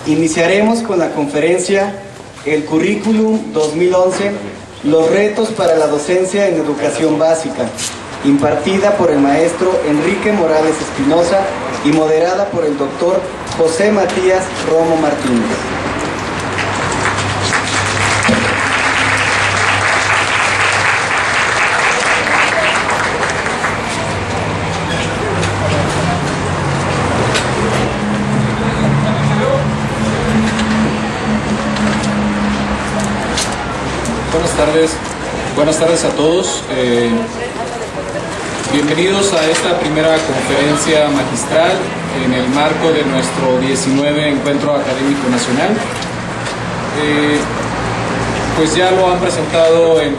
Iniciaremos con la conferencia El Currículum 2011, los retos para la docencia en educación básica, impartida por el maestro Enrique Morales Espinosa y moderada por el doctor José Matías Romo Martínez. Buenas tardes a todos. Bienvenidos a esta primera conferencia magistral en el marco de nuestro 19 Encuentro Académico Nacional. Pues ya lo han presentado en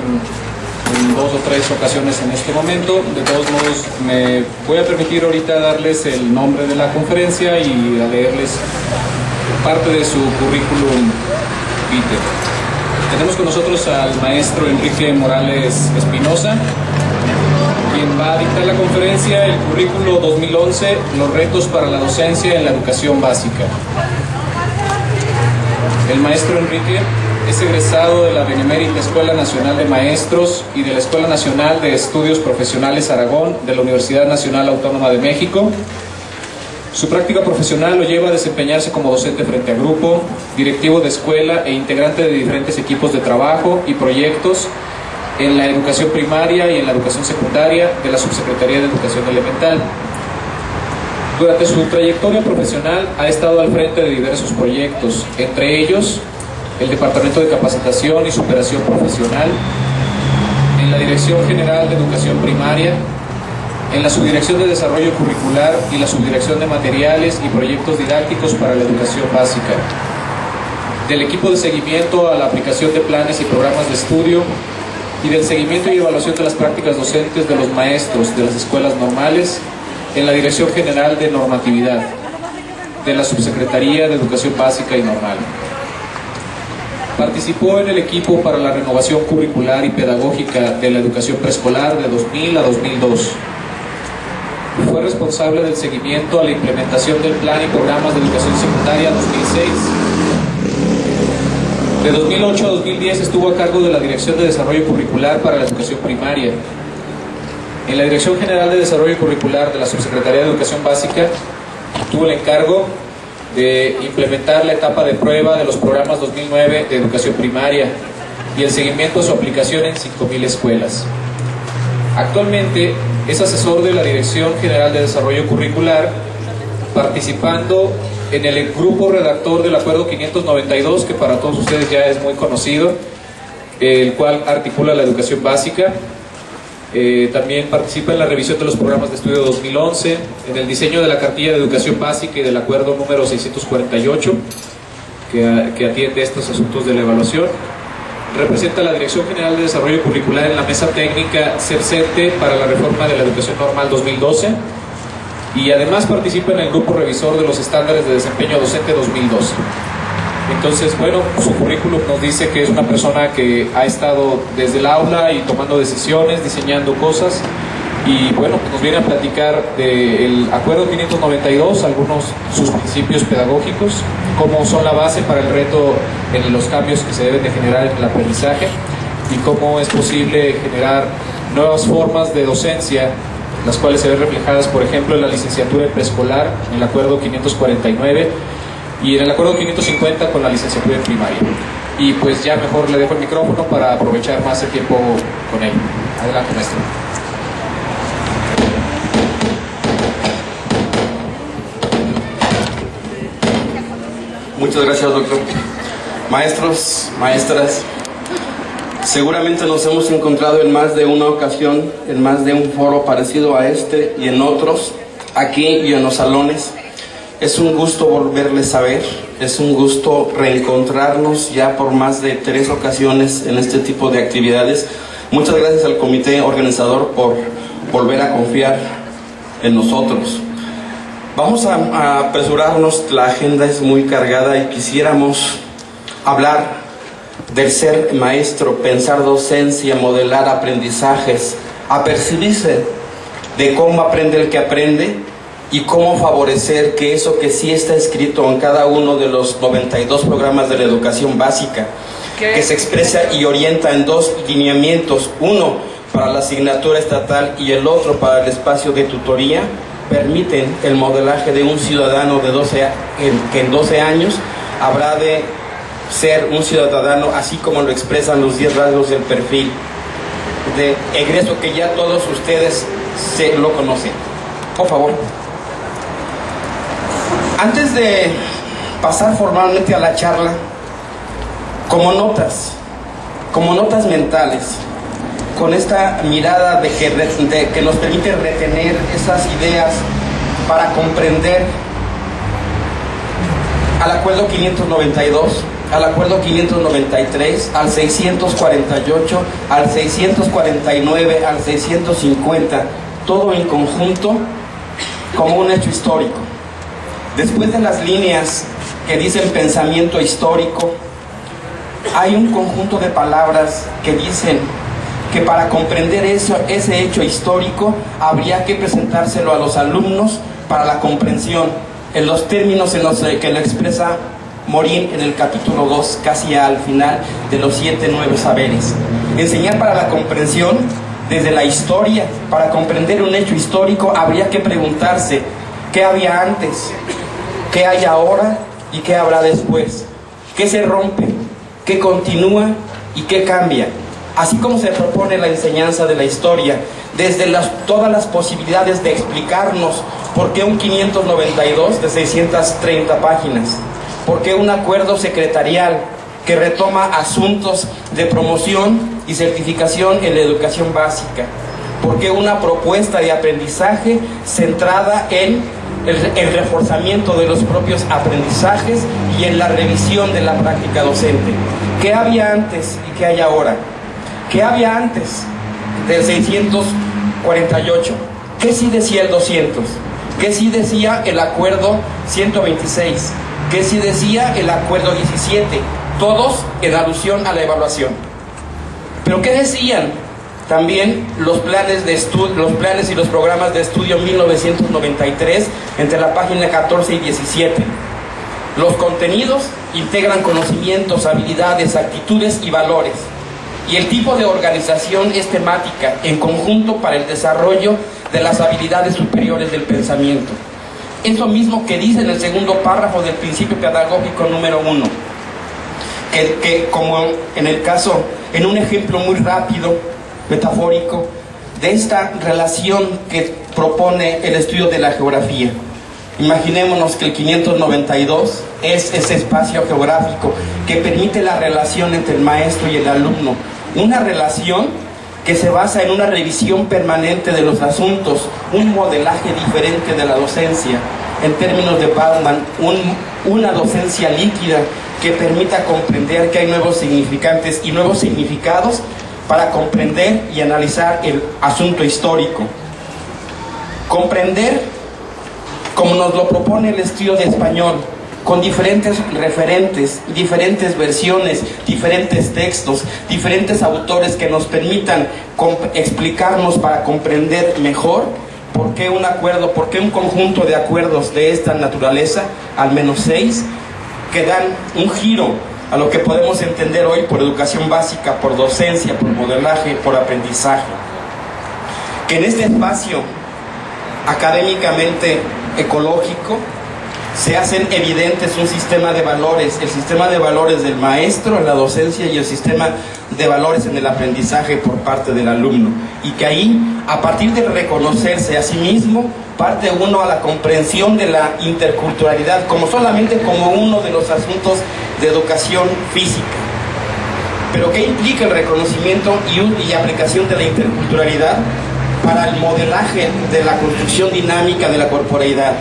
2 o 3 ocasiones en este momento. De todos modos, me voy a permitir ahorita darles el nombre de la conferencia y a leerles parte de su currículum vitae. Tenemos con nosotros al maestro Enrique Morales Espinosa, quien va a dictar la conferencia El Currículo 2011, los retos para la docencia en la educación básica. El maestro Enrique es egresado de la Benemérita Escuela Nacional de Maestros y de la Escuela Nacional de Estudios Profesionales Aragón de la Universidad Nacional Autónoma de México. Su práctica profesional lo lleva a desempeñarse como docente frente a grupo, directivo de escuela e integrante de diferentes equipos de trabajo y proyectos en la educación primaria y en la educación secundaria de la Subsecretaría de Educación Elemental. Durante su trayectoria profesional ha estado al frente de diversos proyectos, entre ellos el Departamento de Capacitación y Superación Profesional, en la Dirección General de Educación Primaria, en la Subdirección de Desarrollo Curricular y la Subdirección de Materiales y Proyectos Didácticos para la Educación Básica, del equipo de seguimiento a la aplicación de planes y programas de estudio y del seguimiento y evaluación de las prácticas docentes de los maestros de las escuelas normales en la Dirección General de Normatividad de la Subsecretaría de Educación Básica y Normal. Participó en el equipo para la renovación curricular y pedagógica de la educación preescolar de 2000 a 2002. Fue responsable del seguimiento a la implementación del Plan y Programas de Educación Secundaria 2006. De 2008 a 2010 estuvo a cargo de la Dirección de Desarrollo Curricular para la Educación Primaria. En la Dirección General de Desarrollo Curricular de la Subsecretaría de Educación Básica tuvo el encargo de implementar la etapa de prueba de los programas 2009 de Educación Primaria y el seguimiento a su aplicación en 5,000 escuelas. Actualmente es asesor de la Dirección General de Desarrollo Curricular, participando en el grupo redactor del Acuerdo 592, que para todos ustedes ya es muy conocido, el cual articula la educación básica. También participa en la revisión de los programas de estudio 2011, en el diseño de la cartilla de educación básica y del acuerdo número 648, que atiende estos asuntos de la evaluación. Representa la Dirección General de Desarrollo Curricular en la Mesa Técnica CERCETE para la Reforma de la Educación Normal 2012 y además participa en el Grupo Revisor de los Estándares de Desempeño Docente 2012. Entonces, bueno, su currículum nos dice que es una persona que ha estado desde el aula y tomando decisiones, diseñando cosas, y bueno, nos viene a platicar del Acuerdo 592, algunos sus principios pedagógicos, cómo son la base para el reto en los cambios que se deben de generar en el aprendizaje y cómo es posible generar nuevas formas de docencia, las cuales se ven reflejadas, por ejemplo, en la licenciatura en preescolar, en el Acuerdo 549, y en el Acuerdo 550 con la licenciatura en primaria. Y pues ya mejor le dejo el micrófono para aprovechar más el tiempo con él. Adelante, maestro. Muchas gracias, doctor. Maestros, maestras, seguramente nos hemos encontrado en más de una ocasión, en más de un foro parecido a este y en otros, aquí y en los salones. Es un gusto volverles a ver, es un gusto reencontrarnos ya por más de 3 ocasiones en este tipo de actividades. Muchas gracias al comité organizador por volver a confiar en nosotros. Vamos a apresurarnos, la agenda es muy cargada y quisiéramos hablar del ser maestro, pensar docencia, modelar aprendizajes, apercibirse de cómo aprende el que aprende y cómo favorecer que eso que sí está escrito en cada uno de los 92 programas de la educación básica, que se expresa y orienta en dos lineamientos, uno para la asignatura estatal y el otro para el espacio de tutoría, permiten el modelaje de un ciudadano que en 12 años habrá de ser un ciudadano, así como lo expresan los 10 rasgos del perfil de egreso que ya todos ustedes lo conocen. Por favor. Antes de pasar formalmente a la charla, como notas mentales, con esta mirada de que nos permite retener esas ideas para comprender al acuerdo 592, al acuerdo 593, al 648, al 649, al 650, todo en conjunto como un hecho histórico. Después de las líneas que dicen pensamiento histórico, hay un conjunto de palabras que dicen que para comprender ese hecho histórico habría que presentárselo a los alumnos para la comprensión, en los términos en los que lo expresa Morín en el capítulo 2, casi al final de los 7 nuevos saberes. Enseñar para la comprensión desde la historia. Para comprender un hecho histórico habría que preguntarse qué había antes, qué hay ahora y qué habrá después, qué se rompe, qué continúa y qué cambia. Así como se propone la enseñanza de la historia, desde todas las posibilidades de explicarnos por qué un 592 de 630 páginas, por qué un acuerdo secretarial que retoma asuntos de promoción y certificación en la educación básica, por qué una propuesta de aprendizaje centrada en el reforzamiento de los propios aprendizajes y en la revisión de la práctica docente. ¿Qué había antes y qué hay ahora? ¿Qué había antes del 648? ¿Qué sí decía el 200? ¿Qué sí decía el acuerdo 126? ¿Qué sí decía el acuerdo 17? Todos en alusión a la evaluación. ¿Pero qué decían también los planes y los programas de estudio 1993 entre la página 14 y 17? Los contenidos integran conocimientos, habilidades, actitudes y valores. Y el tipo de organización es temática, en conjunto para el desarrollo de las habilidades superiores del pensamiento. Es lo mismo que dice en el segundo párrafo del principio pedagógico número 1, que como en un ejemplo muy rápido, metafórico, de esta relación que propone el estudio de la geografía. Imaginémonos que el 592 es ese espacio geográfico que permite la relación entre el maestro y el alumno, una relación que se basa en una revisión permanente de los asuntos, un modelaje diferente de la docencia, en términos de Bauman, una docencia líquida que permita comprender que hay nuevos significantes y nuevos significados para comprender y analizar el asunto histórico. Comprender, como nos lo propone el estudio de español, con diferentes referentes, diferentes versiones, diferentes textos, diferentes autores que nos permitan explicarnos para comprender mejor por qué un acuerdo, por qué un conjunto de acuerdos de esta naturaleza, al menos 6, que dan un giro a lo que podemos entender hoy por educación básica, por docencia, por modelaje, por aprendizaje. Que en este espacio académicamente ecológico se hacen evidentes un sistema de valores, el sistema de valores del maestro en la docencia y el sistema de valores en el aprendizaje por parte del alumno, y que ahí, a partir de reconocerse a sí mismo, parte uno a la comprensión de la interculturalidad solamente como uno de los asuntos de educación física. Pero ¿qué implica el reconocimiento y aplicación de la interculturalidad para el modelaje de la construcción dinámica de la corporeidad?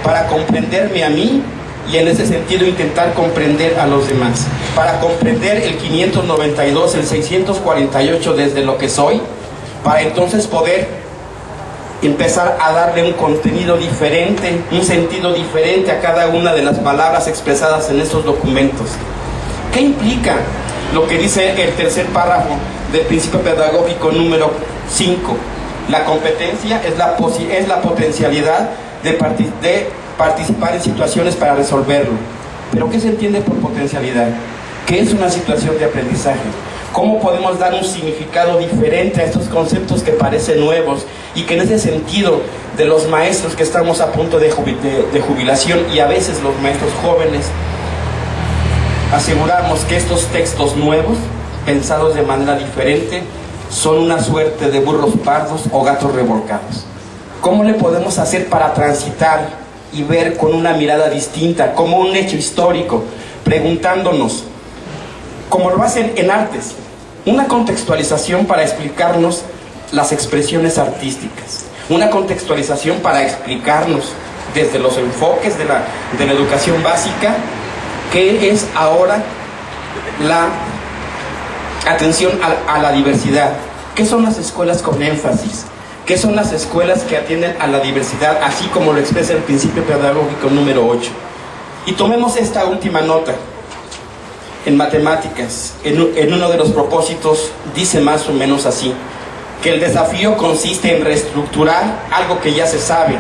Para comprenderme a mí y en ese sentido intentar comprender a los demás, para comprender el 592, el 648 desde lo que soy, para entonces poder empezar a darle un contenido diferente, un sentido diferente a cada una de las palabras expresadas en estos documentos. ¿Qué implica lo que dice el tercer párrafo del principio pedagógico número 5? La competencia es la potencialidad de participar en situaciones para resolverlo. ¿Pero qué se entiende por potencialidad? ¿Qué es una situación de aprendizaje? ¿Cómo podemos dar un significado diferente a estos conceptos que parecen nuevos y que en ese sentido de los maestros que estamos a punto de jubilación y a veces los maestros jóvenes, aseguramos que estos textos nuevos, pensados de manera diferente, son una suerte de burros pardos o gatos revolcados? ¿Cómo le podemos hacer para transitar y ver con una mirada distinta, como un hecho histórico, preguntándonos, como lo hacen en artes, una contextualización para explicarnos las expresiones artísticas, una contextualización para explicarnos desde los enfoques de la educación básica qué es ahora la atención a la diversidad, qué son las escuelas con énfasis, qué son las escuelas que atienden a la diversidad, así como lo expresa el principio pedagógico número 8. Y tomemos esta última nota. En matemáticas, en uno de los propósitos, dice más o menos así, que el desafío consiste en reestructurar algo que ya se sabe,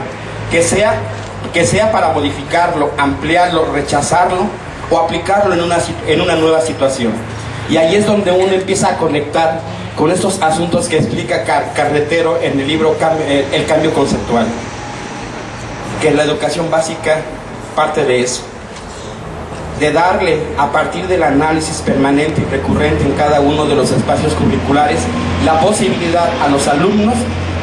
que sea para modificarlo, ampliarlo, rechazarlo o aplicarlo en una nueva situación. Y ahí es donde uno empieza a conectar con estos asuntos que explica Carretero en el libro El cambio conceptual, que la educación básica parte de eso, de darle, a partir del análisis permanente y recurrente en cada uno de los espacios curriculares, la posibilidad a los alumnos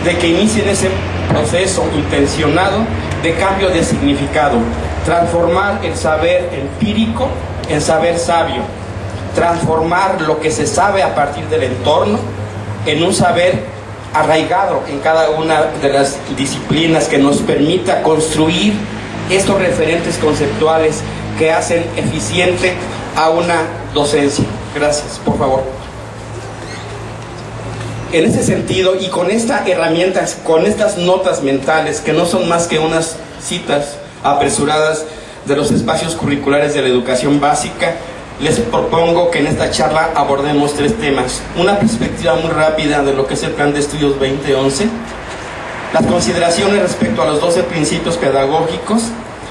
de que inicien ese proceso intencionado de cambio de significado, transformar el saber empírico en saber sabio, transformar lo que se sabe a partir del entorno en un saber arraigado en cada una de las disciplinas que nos permita construir estos referentes conceptuales que hacen eficiente a una docencia. Gracias, por favor. En ese sentido, y con estas herramientas, con estas notas mentales, que no son más que unas citas apresuradas de los espacios curriculares de la educación básica, les propongo que en esta charla abordemos 3 temas. Una perspectiva muy rápida de lo que es el Plan de Estudios 2011, las consideraciones respecto a los 12 principios pedagógicos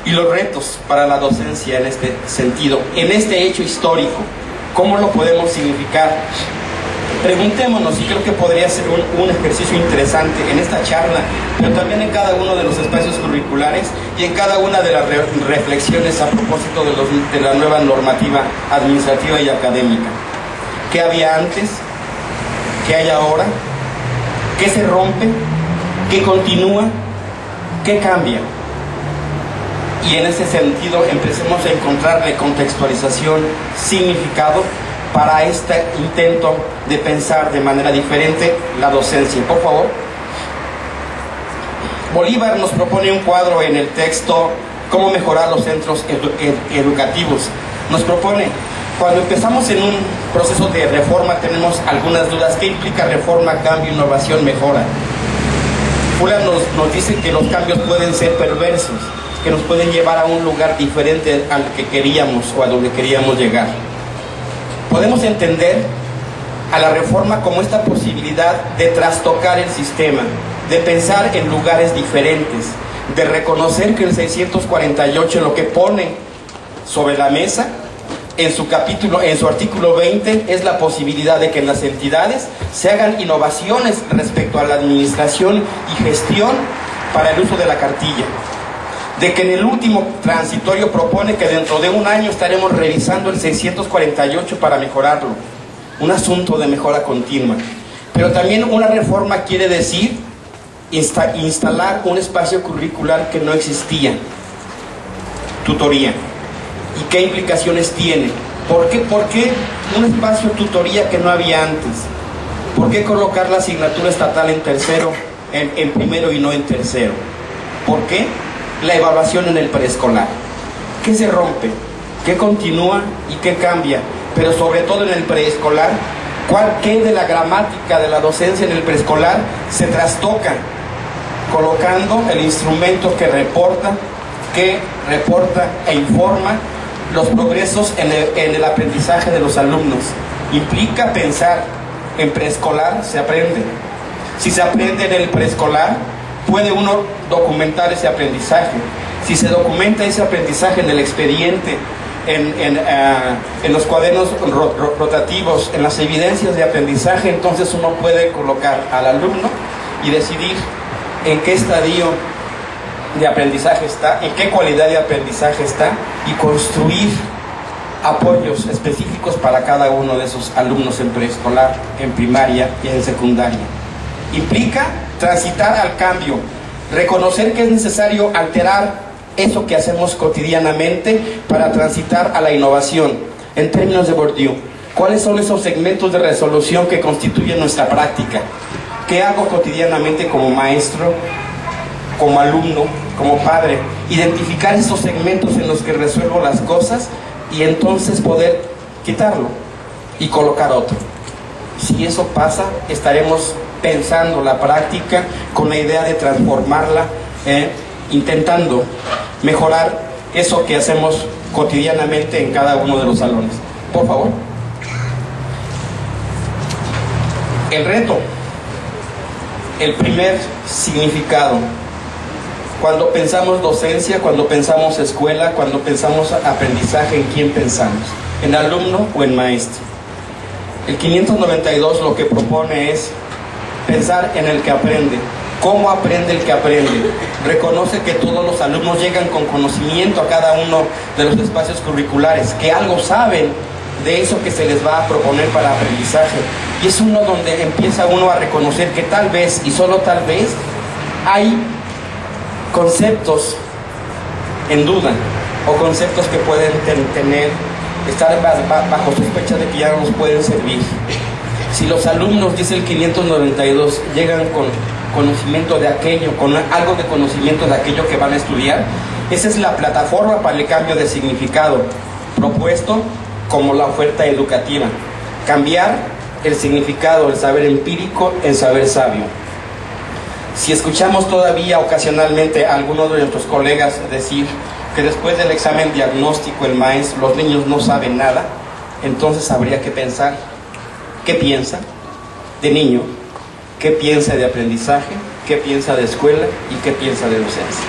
y los retos para la docencia en este sentido, en este hecho histórico. ¿Cómo lo podemos significar? Preguntémonos, y creo que podría ser un ejercicio interesante en esta charla, pero también en cada uno de los espacios curriculares y en cada una de las reflexiones a propósito de la nueva normativa administrativa y académica. ¿Qué había antes? ¿Qué hay ahora? ¿Qué se rompe? ¿Qué continúa? ¿Qué cambia? Y en ese sentido empecemos a encontrarle contextualización, significado para este intento de pensar de manera diferente la docencia. Por favor. Bolívar nos propone un cuadro en el texto Cómo mejorar los centros educativos. Nos propone, cuando empezamos en un proceso de reforma tenemos algunas dudas. ¿Qué implica reforma, cambio, innovación, mejora? Fuller nos dice que los cambios pueden ser perversos, que nos pueden llevar a un lugar diferente al que queríamos o a donde queríamos llegar. Podemos entender a la reforma como esta posibilidad de trastocar el sistema, de pensar en lugares diferentes, de reconocer que el 648 lo que pone sobre la mesa en su artículo 20 es la posibilidad de que en las entidades se hagan innovaciones respecto a la administración y gestión para el uso de la cartilla, de que en el último transitorio propone que dentro de un año estaremos revisando el 648 para mejorarlo, un asunto de mejora continua. Pero también una reforma quiere decir instalar un espacio curricular que no existía, tutoría. ¿Y qué implicaciones tiene? ¿Por qué un espacio tutoría que no había antes? ¿Por qué colocar la asignatura estatal en tercero, en primero y no en tercero? ¿Por qué la evaluación en el preescolar? ¿Qué se rompe? ¿Qué continúa y qué cambia? Pero sobre todo en el preescolar, ¿qué de la gramática de la docencia en el preescolar se trastoca? Colocando el instrumento que reporta e informa los progresos en el aprendizaje de los alumnos. Implica pensar en preescolar, se aprende. Si se aprende en el preescolar, puede uno documentar ese aprendizaje. Si se documenta ese aprendizaje en el expediente, en los cuadernos rotativos, en las evidencias de aprendizaje, entonces uno puede colocar al alumno y decidir en qué estadio de aprendizaje está, en qué cualidad de aprendizaje está, y construir apoyos específicos para cada uno de esos alumnos en preescolar, en primaria y en secundaria. Implica transitar al cambio, reconocer que es necesario alterar eso que hacemos cotidianamente para transitar a la innovación. En términos de Bourdieu, ¿cuáles son esos segmentos de resolución que constituyen nuestra práctica? ¿Qué hago cotidianamente como maestro, como alumno, como padre? Identificar esos segmentos en los que resuelvo las cosas y entonces poder quitarlo y colocar otro. Si eso pasa, estaremos pensando la práctica con la idea de transformarla, intentando mejorar eso que hacemos cotidianamente en cada uno de los salones. Por favor. El reto, el primer significado. Cuando pensamos docencia, cuando pensamos escuela, cuando pensamos aprendizaje, ¿en quién pensamos? ¿En alumno o en maestro? El 592 lo que propone es pensar en el que aprende. ¿Cómo aprende el que aprende? Reconoce que todos los alumnos llegan con conocimiento a cada uno de los espacios curriculares, que algo saben de eso que se les va a proponer para aprendizaje. Y es uno donde empieza uno a reconocer que tal vez, y solo tal vez, hay conceptos en duda, o conceptos que pueden estar bajo sospecha de que ya no nos pueden servir. Si los alumnos, dice el 592, llegan con conocimiento de aquello, con algo de conocimiento de aquello que van a estudiar, esa es la plataforma para el cambio de significado propuesto como la oferta educativa. Cambiar el significado, el saber empírico, en saber sabio. Si escuchamos todavía ocasionalmente a algunos de nuestros colegas decir que después del examen diagnóstico el maestro, los niños no saben nada, entonces habría que pensar qué piensa de niño, qué piensa de aprendizaje, qué piensa de escuela y qué piensa de docencia.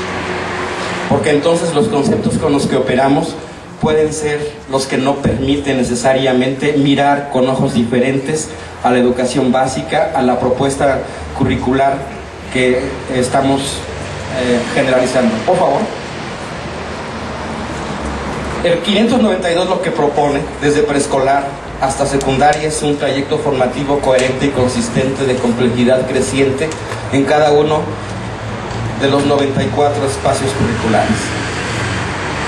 Porque entonces los conceptos con los que operamos pueden ser los que no permiten necesariamente mirar con ojos diferentes a la educación básica, a la propuesta curricular que estamos generalizando. Por favor. El 592 lo que propone desde preescolar hasta secundaria es un trayecto formativo coherente y consistente de complejidad creciente en cada uno de los 94 espacios curriculares.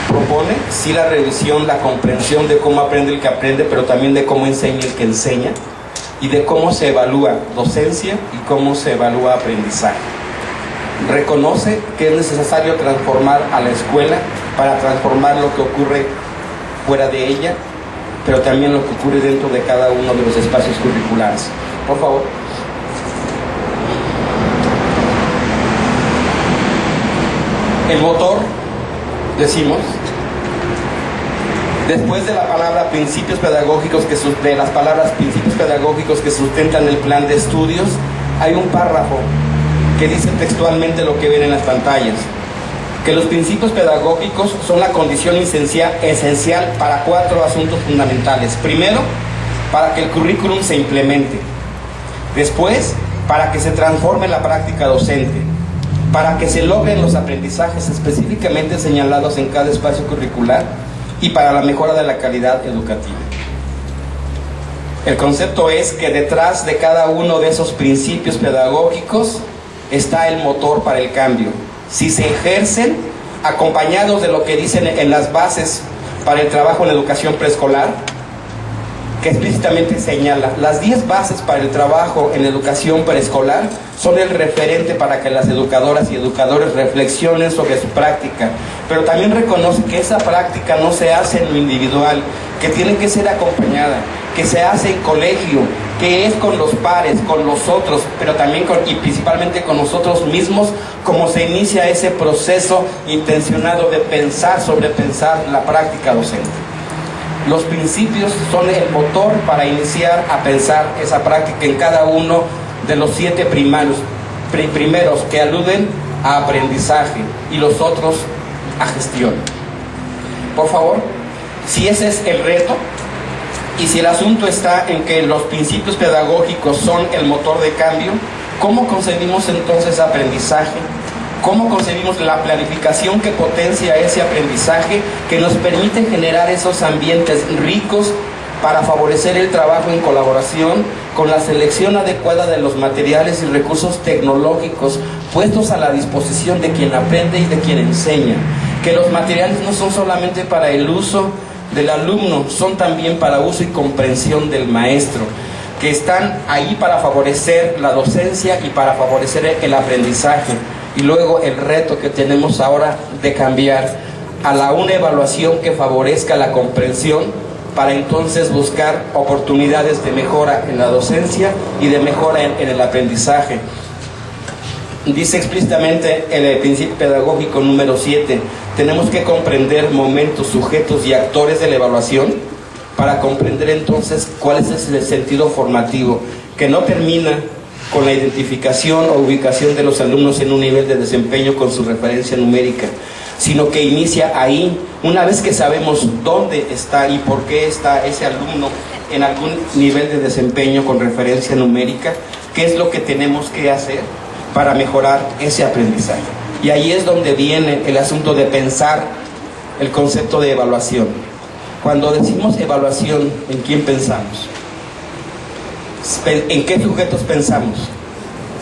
Propone, sí, la revisión, la comprensión de cómo aprende el que aprende, pero también de cómo enseña el que enseña, y de cómo se evalúa docencia y cómo se evalúa aprendizaje. Reconoce que es necesario transformar a la escuela para transformar lo que ocurre fuera de ella, pero también lo que ocurre dentro de cada uno de los espacios curriculares. Por favor. El motor, decimos, después de la palabra principios pedagógicos, de las palabras principios pedagógicos que sustentan el plan de estudios, hay un párrafo que dice textualmente lo que ven en las pantallas, que los principios pedagógicos son la condición esencial para 4 asuntos fundamentales. Primero, para que el currículum se implemente. Después, para que se transforme la práctica docente. Para que se logren los aprendizajes específicamente señalados en cada espacio curricular y para la mejora de la calidad educativa. El concepto es que detrás de cada uno de esos principios pedagógicos está el motor para el cambio. Si se ejercen acompañados de lo que dicen en las bases para el trabajo en la educación preescolar, que explícitamente señala las 10 bases para el trabajo en la educación preescolar, son el referente para que las educadoras y educadores reflexionen sobre su práctica, pero también reconoce que esa práctica no se hace en lo individual, que tiene que ser acompañada, que se hace en colegio, que es con los pares, con los otros, pero también y principalmente con nosotros mismos, como se inicia ese proceso intencionado de pensar, sobrepensar la práctica docente. Los principios son el motor para iniciar a pensar esa práctica en cada uno de los 7 primarios primeros que aluden a aprendizaje y los otros a gestión. Por favor, si ese es el reto y si el asunto está en que los principios pedagógicos son el motor de cambio, ¿cómo concebimos entonces aprendizaje? ¿Cómo concebimos la planificación que potencia ese aprendizaje, que nos permite generar esos ambientes ricos para favorecer el trabajo en colaboración con la selección adecuada de los materiales y recursos tecnológicos puestos a la disposición de quien aprende y de quien enseña? Que los materiales no son solamente para el uso del alumno, son también para uso y comprensión del maestro, que están ahí para favorecer la docencia y para favorecer el aprendizaje. Y luego el reto que tenemos ahora de cambiar a una evaluación que favorezca la comprensión, para entonces buscar oportunidades de mejora en la docencia y de mejora en el aprendizaje. Dice explícitamente en el principio pedagógico número 7, tenemos que comprender momentos, sujetos y actores de la evaluación para comprender entonces cuál es el sentido formativo, que no termina con la identificación o ubicación de los alumnos en un nivel de desempeño con su referencia numérica, sino que inicia ahí, una vez que sabemos dónde está y por qué está ese alumno en algún nivel de desempeño con referencia numérica, qué es lo que tenemos que hacer para mejorar ese aprendizaje. Y ahí es donde viene el asunto de pensar el concepto de evaluación. Cuando decimos evaluación, ¿en quién pensamos? ¿En qué sujetos pensamos?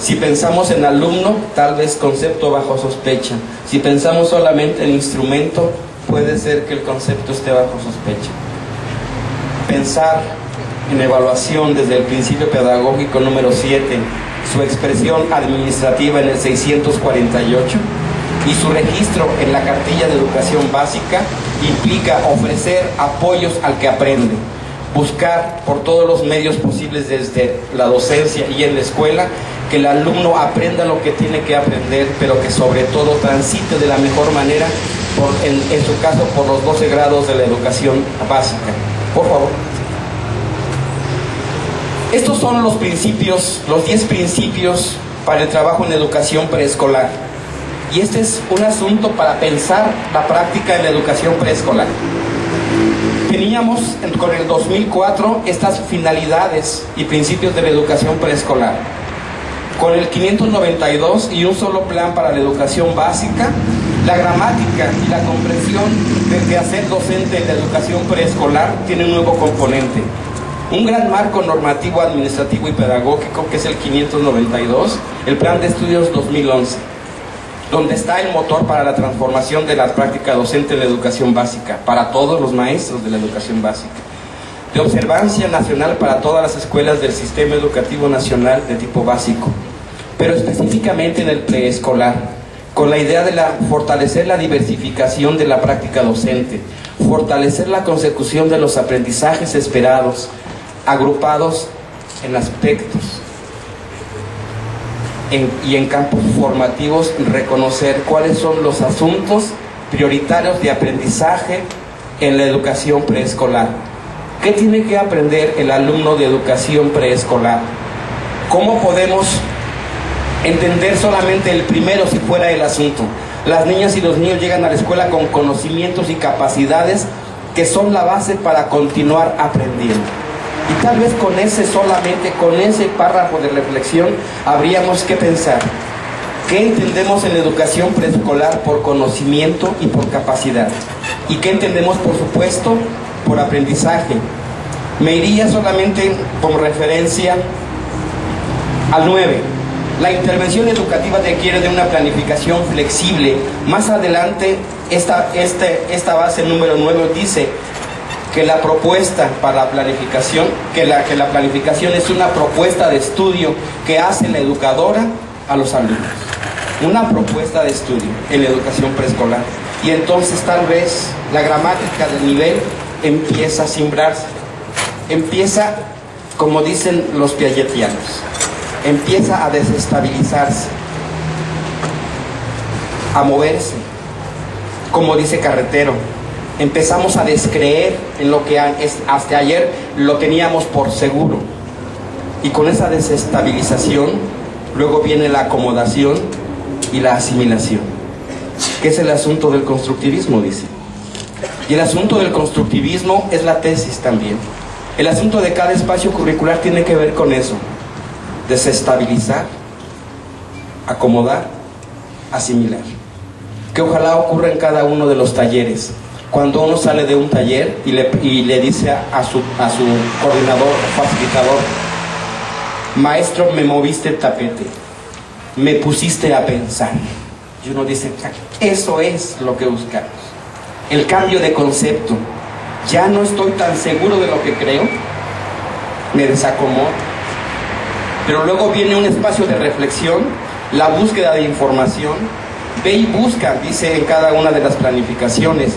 Si pensamos en alumno, tal vez concepto bajo sospecha. Si pensamos solamente en instrumento, puede ser que el concepto esté bajo sospecha. Pensar en evaluación desde el principio pedagógico número 7, su expresión administrativa en el 648 y su registro en la cartilla de educación básica, implica ofrecer apoyos al que aprende, buscar por todos los medios posibles desde la docencia y en la escuela que el alumno aprenda lo que tiene que aprender, pero que sobre todo transite de la mejor manera, en su caso por los 12 grados de la educación básica. Por favor. Estos son los principios, los 10 principios para el trabajo en educación preescolar. Y este es un asunto para pensar la práctica en la educación preescolar. Teníamos con el 2004 estas finalidades y principios de la educación preescolar. Con el 592 y un solo plan para la educación básica, la gramática y la comprensión del quehacer docente en la educación preescolar tiene un nuevo componente. Un gran marco normativo, administrativo y pedagógico, que es el 592, el Plan de Estudios 2011, donde está el motor para la transformación de la práctica docente en la educación básica, para todos los maestros de la educación básica, de observancia nacional para todas las escuelas del sistema educativo nacional de tipo básico, pero específicamente en el preescolar, con la idea de fortalecer la diversificación de la práctica docente, fortalecer la consecución de los aprendizajes esperados, agrupados en aspectos y en campos formativos, reconocer cuáles son los asuntos prioritarios de aprendizaje en la educación preescolar. ¿Qué tiene que aprender el alumno de educación preescolar? ¿Cómo podemos entender solamente el primero si fuera el asunto? Las niñas y los niños llegan a la escuela con conocimientos y capacidades que son la base para continuar aprendiendo. Y tal vez solamente con ese párrafo de reflexión habríamos que pensar qué entendemos en la educación preescolar por conocimiento y por capacidad, y qué entendemos, por supuesto, por aprendizaje. Me iría solamente como referencia al 9. La intervención educativa requiere de una planificación flexible. Más adelante, esta base número 9 dice que la propuesta para la planificación, que la planificación es una propuesta de estudio que hace la educadora a los alumnos. Una propuesta de estudio en la educación preescolar. Y entonces tal vez la gramática del nivel empieza a simbrarse. Empieza, como dicen los piagetianos, empieza a desestabilizarse, a moverse, como dice Carretero. Empezamos a descreer en lo que hasta ayer lo teníamos por seguro, y con esa desestabilización luego viene la acomodación y la asimilación, que es el asunto del constructivismo, dice. Y el asunto del constructivismo es la tesis también. El asunto de cada espacio curricular tiene que ver con eso: desestabilizar, acomodar, asimilar. Que ojalá ocurra en cada uno de los talleres. Cuando uno sale de un taller y le dice a su coordinador o facilitador: maestro, me moviste el tapete, me pusiste a pensar. Y uno dice: eso es lo que buscamos. El cambio de concepto. Ya no estoy tan seguro de lo que creo, me desacomodo. Pero luego viene un espacio de reflexión, la búsqueda de información. Ve y busca, dice en cada una de las planificaciones.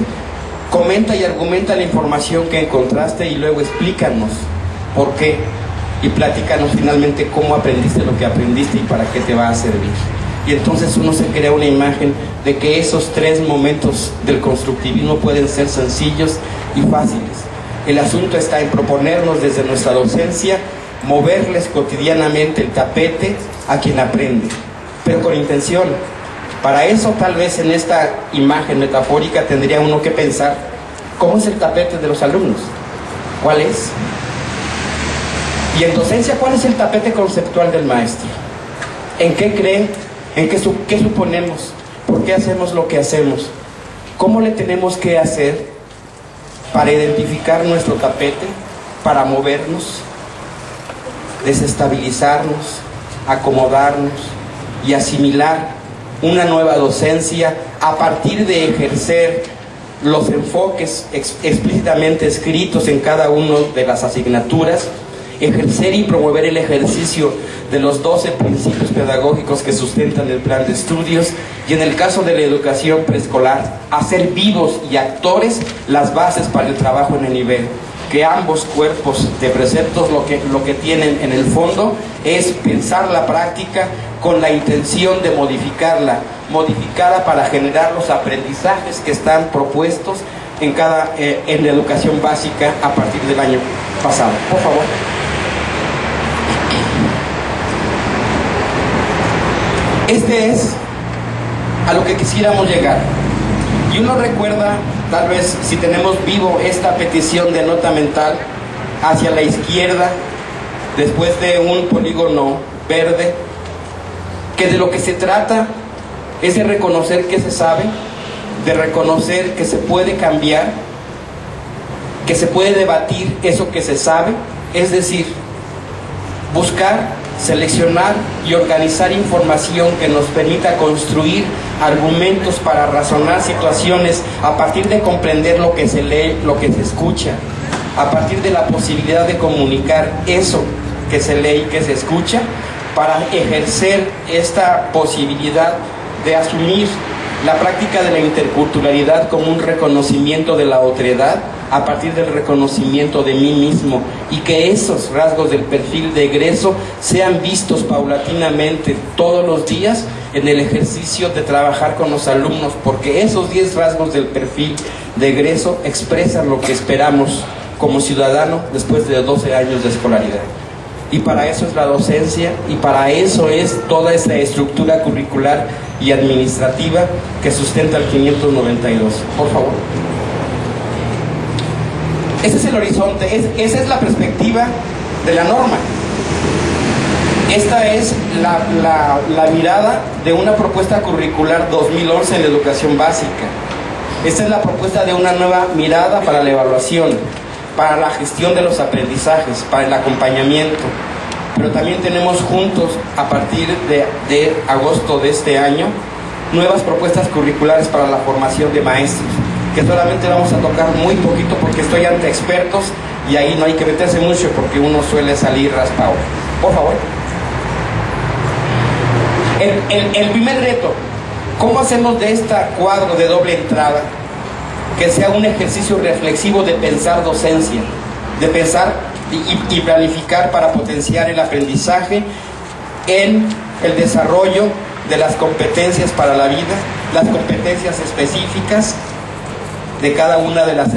Comenta y argumenta la información que encontraste y luego explícanos por qué. Y platícanos finalmente cómo aprendiste lo que aprendiste y para qué te va a servir. Y entonces uno se crea una imagen de que esos 3 momentos del constructivismo pueden ser sencillos y fáciles. El asunto está en proponernos desde nuestra docencia moverles cotidianamente el tapete a quien aprende, pero con intención. Para eso, tal vez en esta imagen metafórica tendría uno que pensar: ¿cómo es el tapete de los alumnos? ¿Cuál es? Y en docencia, ¿cuál es el tapete conceptual del maestro? ¿En qué creen? ¿En qué suponemos? ¿Por qué hacemos lo que hacemos? ¿Cómo le tenemos que hacer para identificar nuestro tapete, para movernos, desestabilizarnos, acomodarnos y asimilar una nueva docencia a partir de ejercer los enfoques explícitamente escritos en cada una de las asignaturas, ejercer y promover el ejercicio de los 12 principios pedagógicos que sustentan el plan de estudios, y en el caso de la educación preescolar, hacer vivos y actores las bases para el trabajo en el nivel. Que ambos cuerpos de preceptos lo que tienen en el fondo es pensar la práctica con la intención de modificada para generar los aprendizajes que están propuestos en la educación básica a partir del año pasado. Por favor. Este es a lo que quisiéramos llegar. Y uno recuerda, tal vez si tenemos vivo esta petición de nota mental, hacia la izquierda, después de un polígono verde, que de lo que se trata es de reconocer que se sabe, de reconocer que se puede cambiar, que se puede debatir eso que se sabe, es decir, buscar, seleccionar y organizar información que nos permita construir argumentos para razonar situaciones a partir de comprender lo que se lee, lo que se escucha, a partir de la posibilidad de comunicar eso que se lee y que se escucha, para ejercer esta posibilidad de asumir la práctica de la interculturalidad como un reconocimiento de la otredad a partir del reconocimiento de mí mismo, y que esos rasgos del perfil de egreso sean vistos paulatinamente todos los días en el ejercicio de trabajar con los alumnos, porque esos 10 rasgos del perfil de egreso expresan lo que esperamos como ciudadano después de 12 años de escolaridad. Y para eso es la docencia, y para eso es toda esa estructura curricular y administrativa que sustenta el 592. Por favor. Ese es el horizonte, esa es la perspectiva de la norma. Esta es la mirada de una propuesta curricular 2011 en la educación básica. Esta es la propuesta de una nueva mirada para la evaluación, para la gestión de los aprendizajes, para el acompañamiento. Pero también tenemos juntos, a partir de agosto de este año, nuevas propuestas curriculares para la formación de maestros, que solamente vamos a tocar muy poquito porque estoy ante expertos y ahí no hay que meterse mucho porque uno suele salir raspado. Por favor. El primer reto: ¿cómo hacemos de este cuadro de doble entrada que sea un ejercicio reflexivo de pensar docencia, de pensar y planificar para potenciar el aprendizaje en el desarrollo de las competencias para la vida, las competencias específicas de cada una de las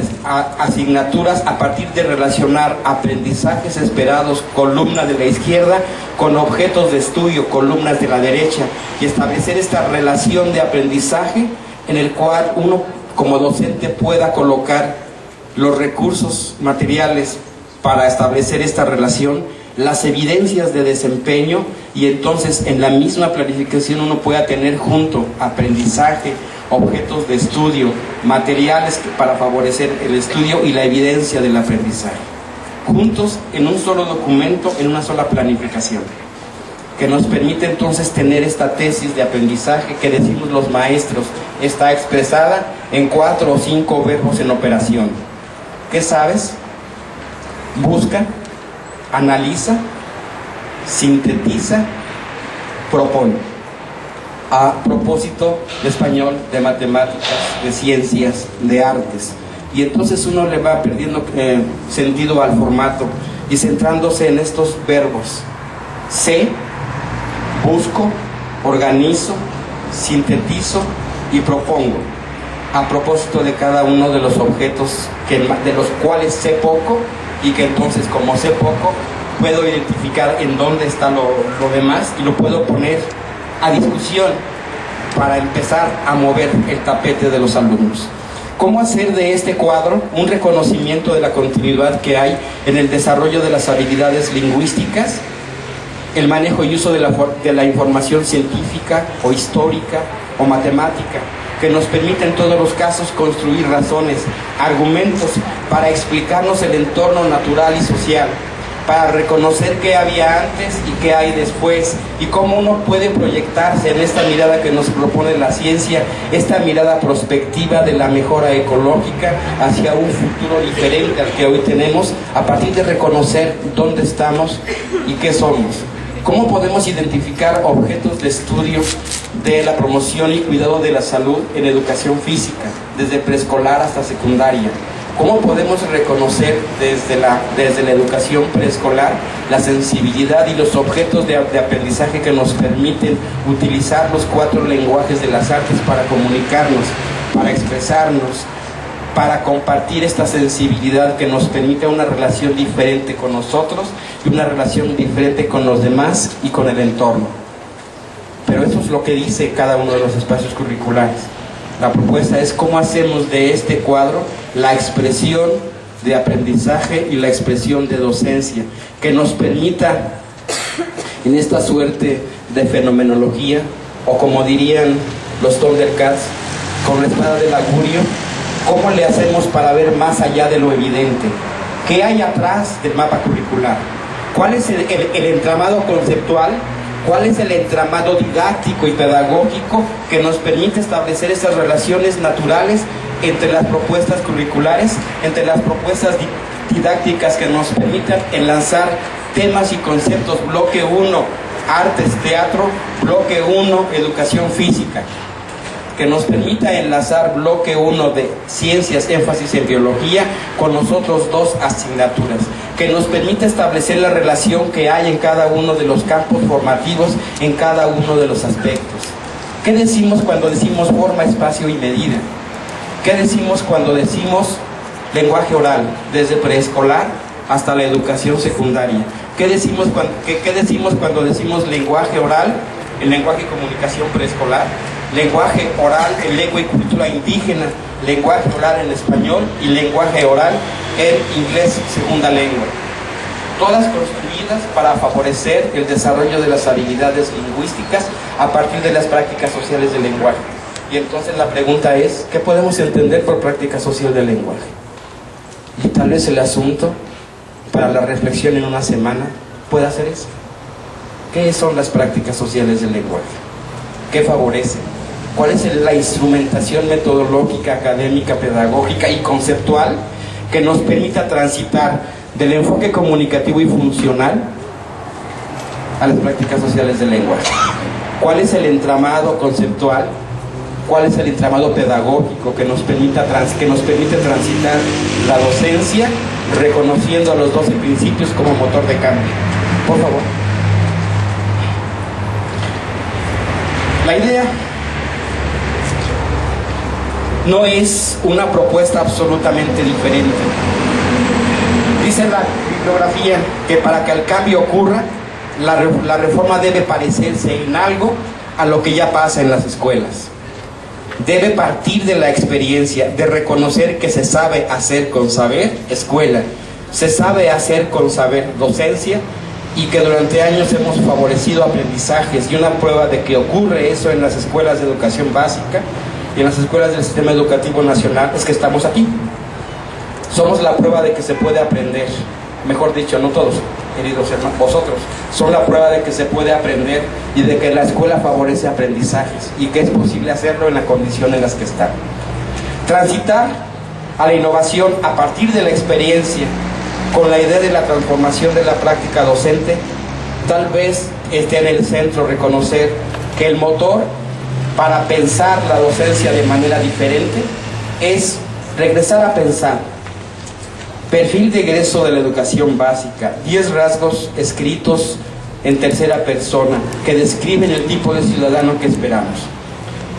asignaturas a partir de relacionar aprendizajes esperados, columna de la izquierda, con objetos de estudio, columnas de la derecha, y establecer esta relación de aprendizaje en el cual uno como docente pueda colocar los recursos materiales para establecer esta relación, las evidencias de desempeño, y entonces en la misma planificación uno pueda tener junto aprendizaje, objetos de estudio, materiales para favorecer el estudio y la evidencia del aprendizaje, juntos en un solo documento, en una sola planificación, que nos permite entonces tener esta tesis de aprendizaje que decimos los maestros, está expresada en 4 o 5 verbos en operación. ¿Qué sabes? Busca, analiza, sintetiza, propone. A propósito de español, de matemáticas, de ciencias, de artes. Y entonces uno le va perdiendo sentido al formato y centrándose en estos verbos. Sé, busco, organizo, sintetizo y propongo. A propósito de cada uno de los objetos de los cuales sé poco, y que entonces como sé poco puedo identificar en dónde está lo demás y lo puedo poner a discusión para empezar a mover el tapete de los alumnos. ¿Cómo hacer de este cuadro un reconocimiento de la continuidad que hay en el desarrollo de las habilidades lingüísticas, el manejo y uso de la información científica o histórica o matemática, que nos permite en todos los casos construir razones, argumentos para explicarnos el entorno natural y social, para reconocer qué había antes y qué hay después, y cómo uno puede proyectarse en esta mirada que nos propone la ciencia, esta mirada prospectiva de la mejora ecológica hacia un futuro diferente al que hoy tenemos, a partir de reconocer dónde estamos y qué somos. ¿Cómo podemos identificar objetos de estudio de la promoción y cuidado de la salud en educación física, desde preescolar hasta secundaria? ¿Cómo podemos reconocer desde la educación preescolar la sensibilidad y los objetos de aprendizaje que nos permiten utilizar los 4 lenguajes de las artes para comunicarnos, para expresarnos, para compartir esta sensibilidad que nos permite una relación diferente con nosotros y una relación diferente con los demás y con el entorno? Pero eso es lo que dice cada uno de los espacios curriculares. La propuesta es cómo hacemos de este cuadro la expresión de aprendizaje y la expresión de docencia, que nos permita en esta suerte de fenomenología, o como dirían los Thundercats, con la espada del augurio, cómo le hacemos para ver más allá de lo evidente. ¿Qué hay atrás del mapa curricular? ¿Cuál es el entramado conceptual? ¿Cuál es el entramado didáctico y pedagógico que nos permite establecer esas relaciones naturales entre las propuestas curriculares, entre las propuestas didácticas que nos permitan enlazar temas y conceptos? Bloque 1, artes, teatro; bloque 1, educación física, que nos permita enlazar bloque 1 de ciencias, énfasis en biología, con los otros 2 asignaturas, que nos permita establecer la relación que hay en cada uno de los campos formativos, en cada uno de los aspectos. ¿Qué decimos cuando decimos forma, espacio y medida? ¿Qué decimos cuando decimos lenguaje oral, desde preescolar hasta la educación secundaria? ¿Qué decimos cuando decimos lenguaje oral, el lenguaje y comunicación preescolar, lenguaje oral en lengua y cultura indígena, lenguaje oral en español y lenguaje oral en inglés segunda lengua? Todas construidas para favorecer el desarrollo de las habilidades lingüísticas a partir de las prácticas sociales del lenguaje. Y entonces la pregunta es, ¿qué podemos entender por práctica social del lenguaje? Y tal vez el asunto para la reflexión en una semana pueda ser eso. ¿Qué son las prácticas sociales del lenguaje? ¿Qué favorecen? ¿Cuál es la instrumentación metodológica, académica, pedagógica y conceptual que nos permita transitar del enfoque comunicativo y funcional a las prácticas sociales del lenguaje? ¿Cuál es el entramado conceptual? ¿Cuál es el entramado pedagógico que nos permite transitar la docencia, reconociendo a los 12 principios como motor de cambio? Por favor. La idea no es una propuesta absolutamente diferente. Dice la bibliografía que para que el cambio ocurra, la reforma debe parecerse en algo a lo que ya pasa en las escuelas. Debe partir de la experiencia, de reconocer que se sabe hacer con saber, escuela, se sabe hacer con saber, docencia, y que durante años hemos favorecido aprendizajes, y una prueba de que ocurre eso en las escuelas de educación básica y en las escuelas del sistema educativo nacional es que estamos aquí. Somos la prueba de que se puede aprender, mejor dicho, no todos, queridos hermanos, vosotros, son la prueba de que se puede aprender y de que la escuela favorece aprendizajes y que es posible hacerlo en la condición en las que está. Transitar a la innovación a partir de la experiencia, con la idea de la transformación de la práctica docente, tal vez esté en el centro reconocer que el motor para pensar la docencia de manera diferente es regresar a pensar. Perfil de egreso de la educación básica, 10 rasgos escritos en tercera persona que describen el tipo de ciudadano que esperamos.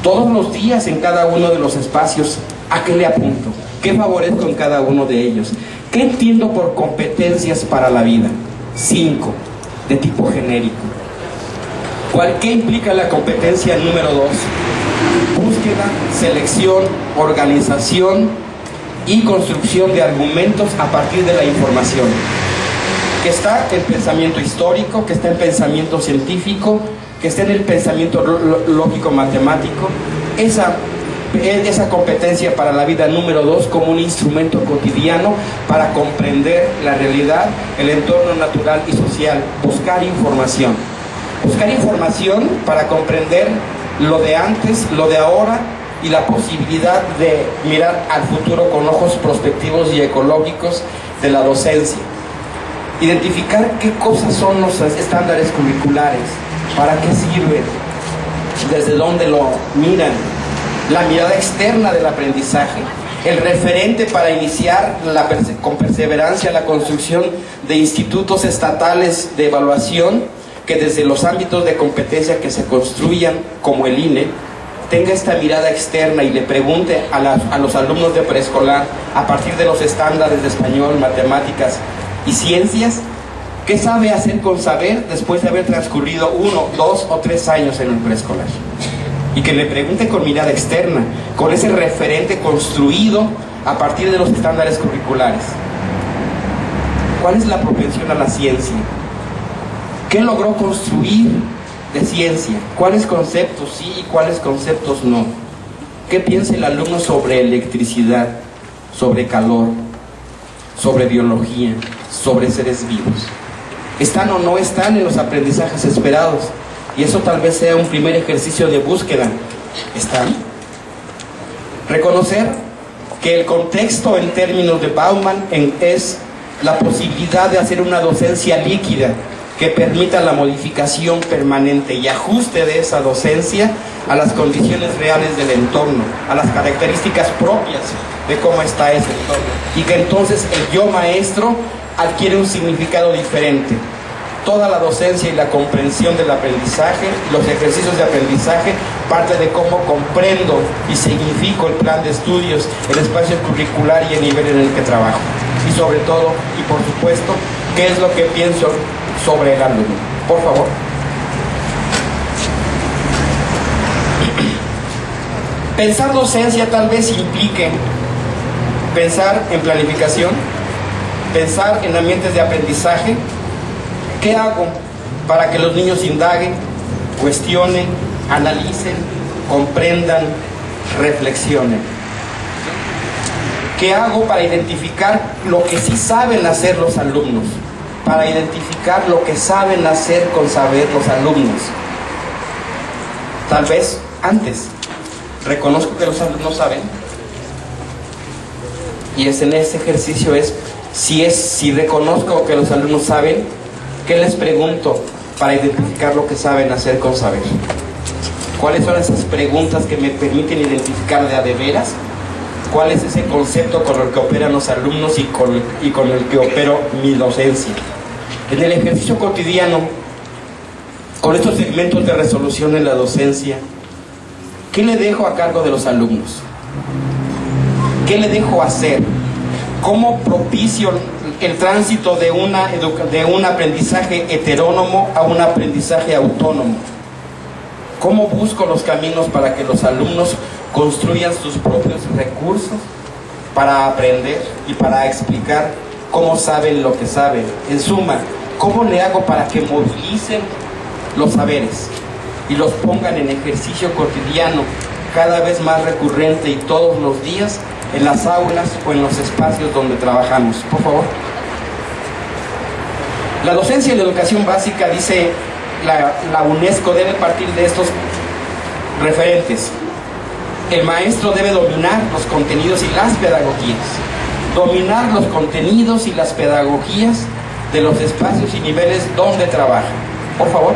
Todos los días en cada uno de los espacios, ¿a qué le apunto? ¿Qué favorezco en cada uno de ellos? ¿Qué entiendo por competencias para la vida? 5, de tipo genérico. ¿Qué implica la competencia número 2? Búsqueda, selección, organización y construcción de argumentos a partir de la información. Que está en pensamiento histórico, que está en pensamiento científico, que está en el pensamiento lógico-matemático. Esa competencia para la vida número 2 como un instrumento cotidiano para comprender la realidad, el entorno natural y social. Buscar información. Buscar información para comprender lo de antes, lo de ahora y la posibilidad de mirar al futuro con ojos prospectivos y ecológicos de la docencia. Identificar qué cosas son los estándares curriculares, para qué sirven, desde dónde lo miran, la mirada externa del aprendizaje, el referente para iniciar con perseverancia la construcción de institutos estatales de evaluación que desde los ámbitos de competencia que se construyan, como el INE, tenga esta mirada externa y le pregunte a los alumnos de preescolar, a partir de los estándares de español, matemáticas y ciencias, ¿qué sabe hacer con saber después de haber transcurrido 1, 2 o 3 años en el preescolar? Y que le pregunte con mirada externa, con ese referente construido a partir de los estándares curriculares. ¿Cuál es la propensión a la ciencia? ¿Qué logró construir de ciencia? ¿Cuáles conceptos sí y cuáles conceptos no? ¿Qué piensa el alumno sobre electricidad, sobre calor, sobre biología, sobre seres vivos? ¿Están o no están en los aprendizajes esperados? Y eso tal vez sea un primer ejercicio de búsqueda. ¿Están? Reconocer que el contexto en términos de Bauman es la posibilidad de hacer una docencia líquida que permita la modificación permanente y ajuste de esa docencia a las condiciones reales del entorno, a las características propias de cómo está ese entorno, y que entonces el yo maestro adquiere un significado diferente. Toda la docencia y la comprensión del aprendizaje, los ejercicios de aprendizaje, parte de cómo comprendo y significo el plan de estudios, el espacio curricular y el nivel en el que trabajo. Y sobre todo, y por supuesto, qué es lo que pienso sobre el alumno. Por favor. Pensar docencia tal vez implique pensar en planificación, pensar en ambientes de aprendizaje. ¿Qué hago para que los niños indaguen, cuestionen, analicen, comprendan, reflexionen? ¿Qué hago para identificar lo que sí saben hacer los alumnos? Para identificar lo que saben hacer con saber los alumnos. Tal vez antes reconozco que los alumnos saben, y en ese ejercicio si reconozco que los alumnos saben, ¿qué les pregunto para identificar lo que saben hacer con saber? ¿Cuáles son esas preguntas que me permiten identificar de a de veras? ¿Cuál es ese concepto con el que operan los alumnos y con el que opero mi docencia? En el ejercicio cotidiano, con estos segmentos de resolución en la docencia, ¿qué le dejo a cargo de los alumnos? ¿Qué le dejo hacer? ¿Cómo propicio el tránsito de un aprendizaje heterónomo a un aprendizaje autónomo? ¿Cómo busco los caminos para que los alumnos construyan sus propios recursos para aprender y para explicar cómo saben lo que saben? En suma, ¿cómo le hago para que movilicen los saberes y los pongan en ejercicio cotidiano, cada vez más recurrente y todos los días en las aulas o en los espacios donde trabajamos? Por favor. La docencia en la educación básica, dice la UNESCO, debe partir de estos referentes. El maestro debe dominar los contenidos y las pedagogías. Dominar los contenidos y las pedagogías de los espacios y niveles donde trabaja. Por favor.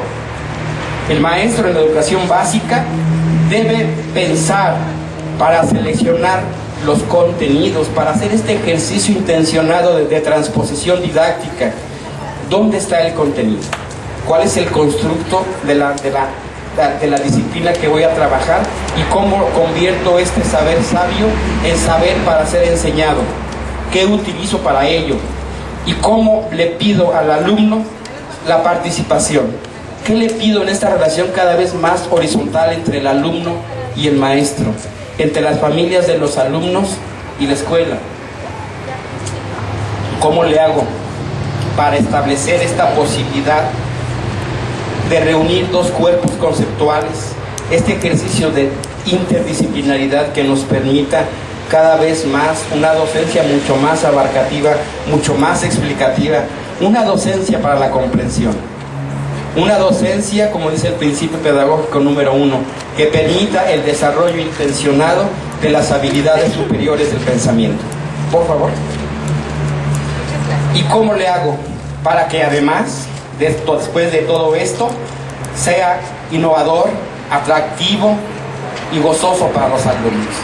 El maestro en la educación básica debe pensar para seleccionar los contenidos, para hacer este ejercicio intencionado de transposición didáctica. ¿Dónde está el contenido? ¿Cuál es el constructo de la disciplina que voy a trabajar? ¿Y cómo convierto este saber sabio en saber para ser enseñado? ¿Qué utilizo para ello? ¿Y cómo le pido al alumno la participación? ¿Qué le pido en esta relación cada vez más horizontal entre el alumno y el maestro? Entre las familias de los alumnos y la escuela. ¿Cómo le hago para establecer esta posibilidad de reunir dos cuerpos conceptuales? Este ejercicio de interdisciplinaridad que nos permita cada vez más una docencia mucho más abarcativa, mucho más explicativa, una docencia para la comprensión. Una docencia, como dice el principio pedagógico número 1, que permita el desarrollo intencionado de las habilidades superiores del pensamiento. Por favor. ¿Y cómo le hago para que además, después de todo esto, sea innovador, atractivo y gozoso para los alumnos?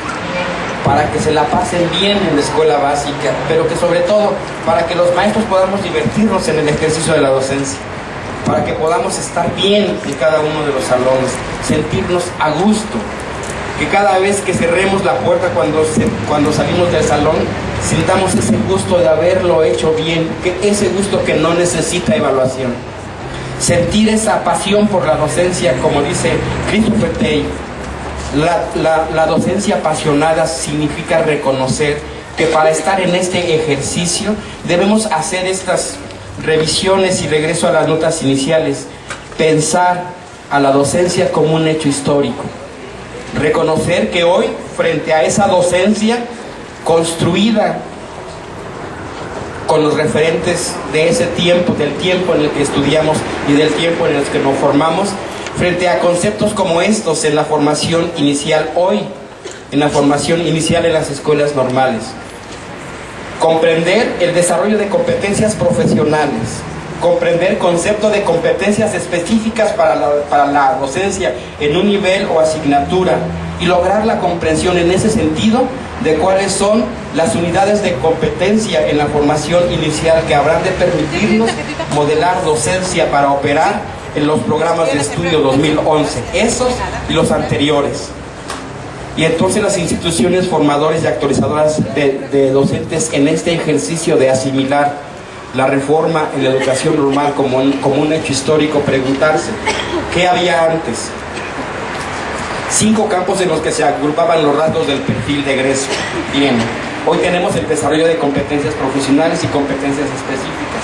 Para que se la pasen bien en la escuela básica, pero que sobre todo, para que los maestros podamos divertirnos en el ejercicio de la docencia. Para que podamos estar bien en cada uno de los salones, sentirnos a gusto, que cada vez que cerremos la puerta cuando salimos del salón, sintamos ese gusto de haberlo hecho bien, ese gusto que no necesita evaluación. Sentir esa pasión por la docencia, como dice Christopher Tay, la docencia apasionada significa reconocer que para estar en este ejercicio debemos hacer estas revisiones y regreso a las notas iniciales, pensar a la docencia como un hecho histórico, reconocer que hoy, frente a esa docencia construida con los referentes de ese tiempo, del tiempo en el que estudiamos y del tiempo en el que nos formamos, frente a conceptos como estos en la formación inicial hoy, en la formación inicial en las escuelas normales. Comprender el desarrollo de competencias profesionales, comprender concepto de competencias específicas para la docencia en un nivel o asignatura y lograr la comprensión en ese sentido de cuáles son las unidades de competencia en la formación inicial que habrán de permitirnos modelar docencia para operar en los programas de estudio 2011, esos y los anteriores. Y entonces las instituciones formadoras y actualizadoras de docentes en este ejercicio de asimilar la reforma en la educación normal como un hecho histórico, preguntarse, ¿qué había antes? 5 campos en los que se agrupaban los rasgos del perfil de egreso. Bien, hoy tenemos el desarrollo de competencias profesionales y competencias específicas,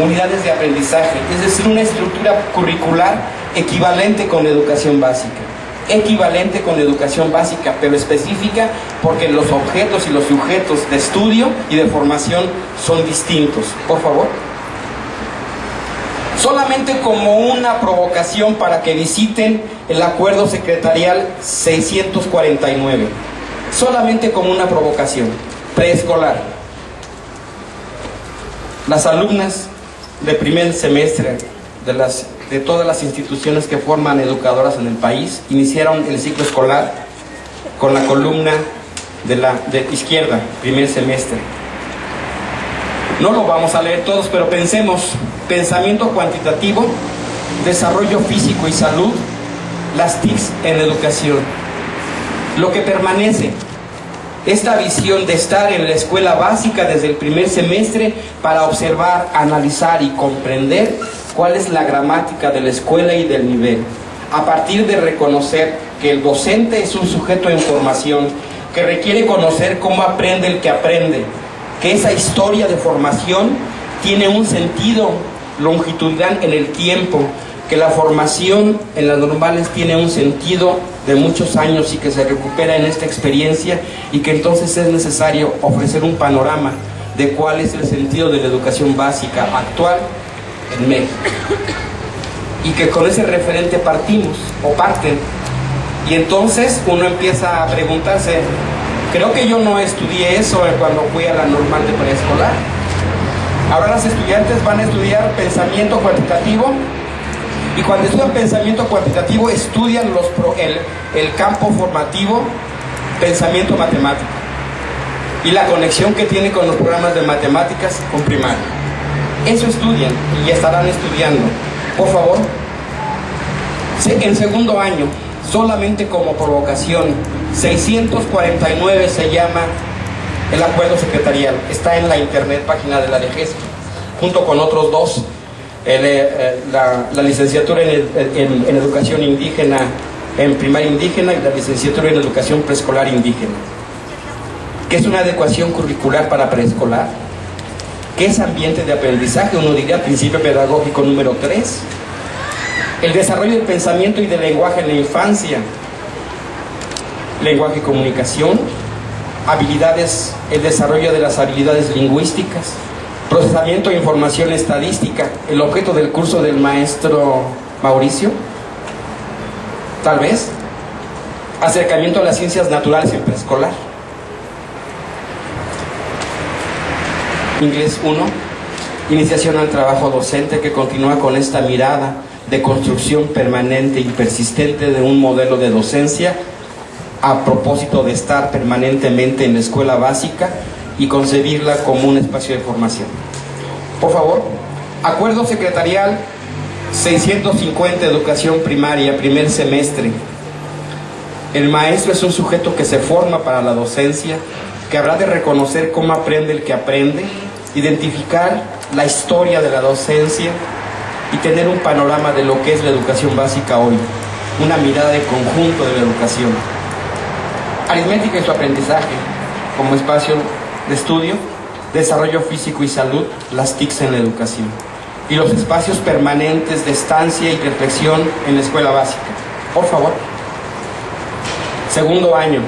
unidades de aprendizaje, es decir, una estructura curricular equivalente con la educación básica. Equivalente con la educación básica, pero específica porque los objetos y los sujetos de estudio y de formación son distintos. Por favor. Solamente como una provocación para que visiten el acuerdo secretarial 649. Solamente como una provocación. Preescolar. Las alumnas de primer semestre de todas las instituciones que forman educadoras en el país iniciaron el ciclo escolar con la columna de izquierda, primer semestre. No lo vamos a leer todos, pero pensemos: pensamiento cuantitativo, desarrollo físico y salud, las TICs en educación. Lo que permanece esta visión de estar en la escuela básica desde el primer semestre para observar, analizar y comprender cuál es la gramática de la escuela y del nivel, a partir de reconocer que el docente es un sujeto en formación, que requiere conocer cómo aprende el que aprende, que esa historia de formación tiene un sentido longitudinal en el tiempo, que la formación en las normales tiene un sentido de muchos años y que se recupera en esta experiencia, y que entonces es necesario ofrecer un panorama de cuál es el sentido de la educación básica actual en México, y que con ese referente partimos o parten. Y entonces uno empieza a preguntarse, creo que yo no estudié eso cuando fui a la normal de preescolar. Ahora los estudiantes van a estudiar pensamiento cuantitativo, y cuando estudian pensamiento cuantitativo estudian el campo formativo pensamiento matemático y la conexión que tiene con los programas de matemáticas con primaria. Eso estudian y estarán estudiando. Por favor, en segundo año, solamente como provocación, 649 se llama el acuerdo secretarial, está en la internet, página de la DGES, junto con otros dos, la licenciatura en educación indígena, en primaria indígena, y la licenciatura en educación preescolar indígena. ¿Qué es una adecuación curricular para preescolar? ¿Qué es ambiente de aprendizaje? Uno diría principio pedagógico número 3. El desarrollo del pensamiento y del lenguaje en la infancia, lenguaje y comunicación, habilidades, el desarrollo de las habilidades lingüísticas, procesamiento de información estadística, el objeto del curso del maestro Mauricio, tal vez, acercamiento a las ciencias naturales en preescolar, inglés 1, iniciación al trabajo docente, que continúa con esta mirada de construcción permanente y persistente de un modelo de docencia a propósito de estar permanentemente en la escuela básica y concebirla como un espacio de formación. Por favor, acuerdo secretarial 650, educación primaria, primer semestre. El maestro es un sujeto que se forma para la docencia, que habrá de reconocer cómo aprende el que aprende, identificar la historia de la docencia y tener un panorama de lo que es la educación básica hoy, una mirada de conjunto de la educación. Aritmética y su aprendizaje como espacio de estudio, desarrollo físico y salud, las TICs en la educación, y los espacios permanentes de estancia y reflexión en la escuela básica. Por favor. Segundo año,